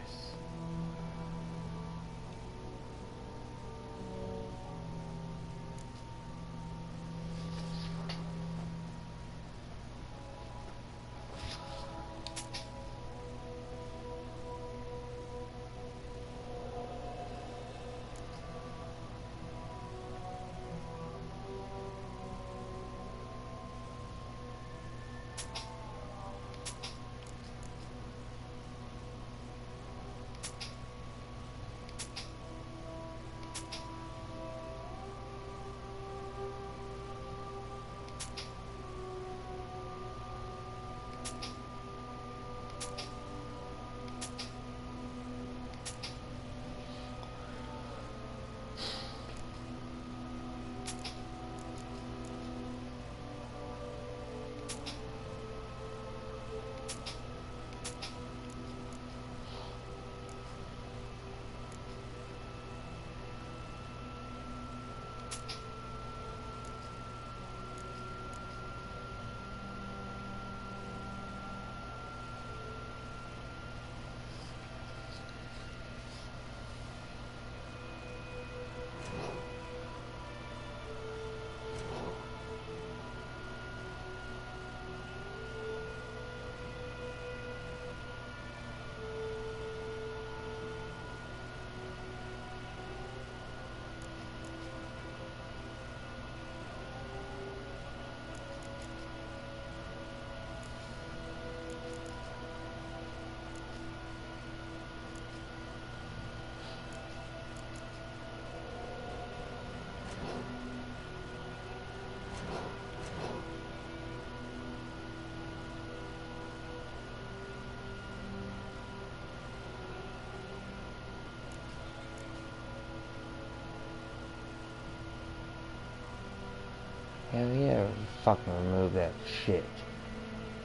fucking remove that shit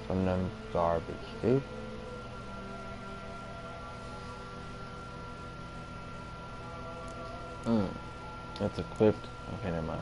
from them garbage, dude. It's equipped. Okay, never mind.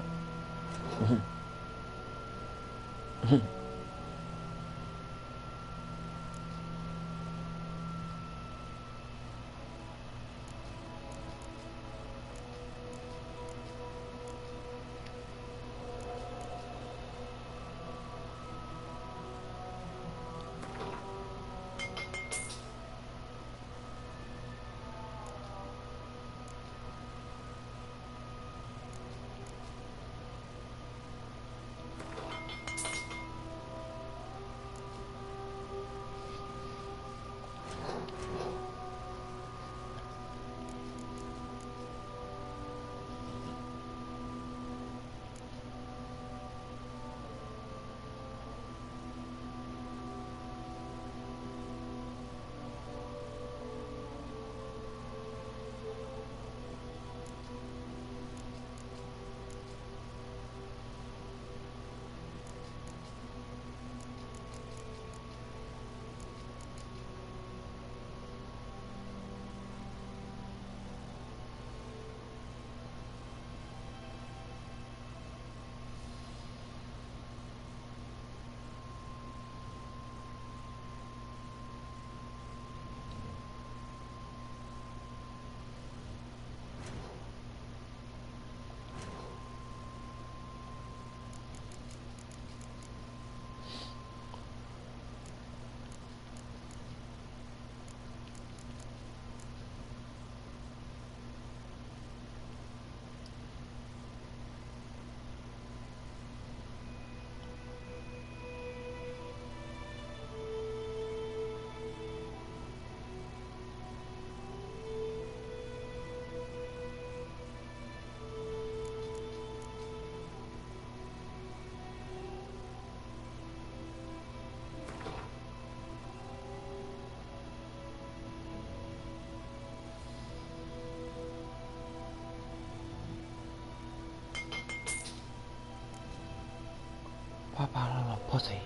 Papa little pussy.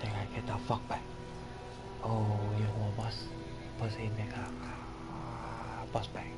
Think I get the fuck back. Oh, you little pussy nigga. Bust back.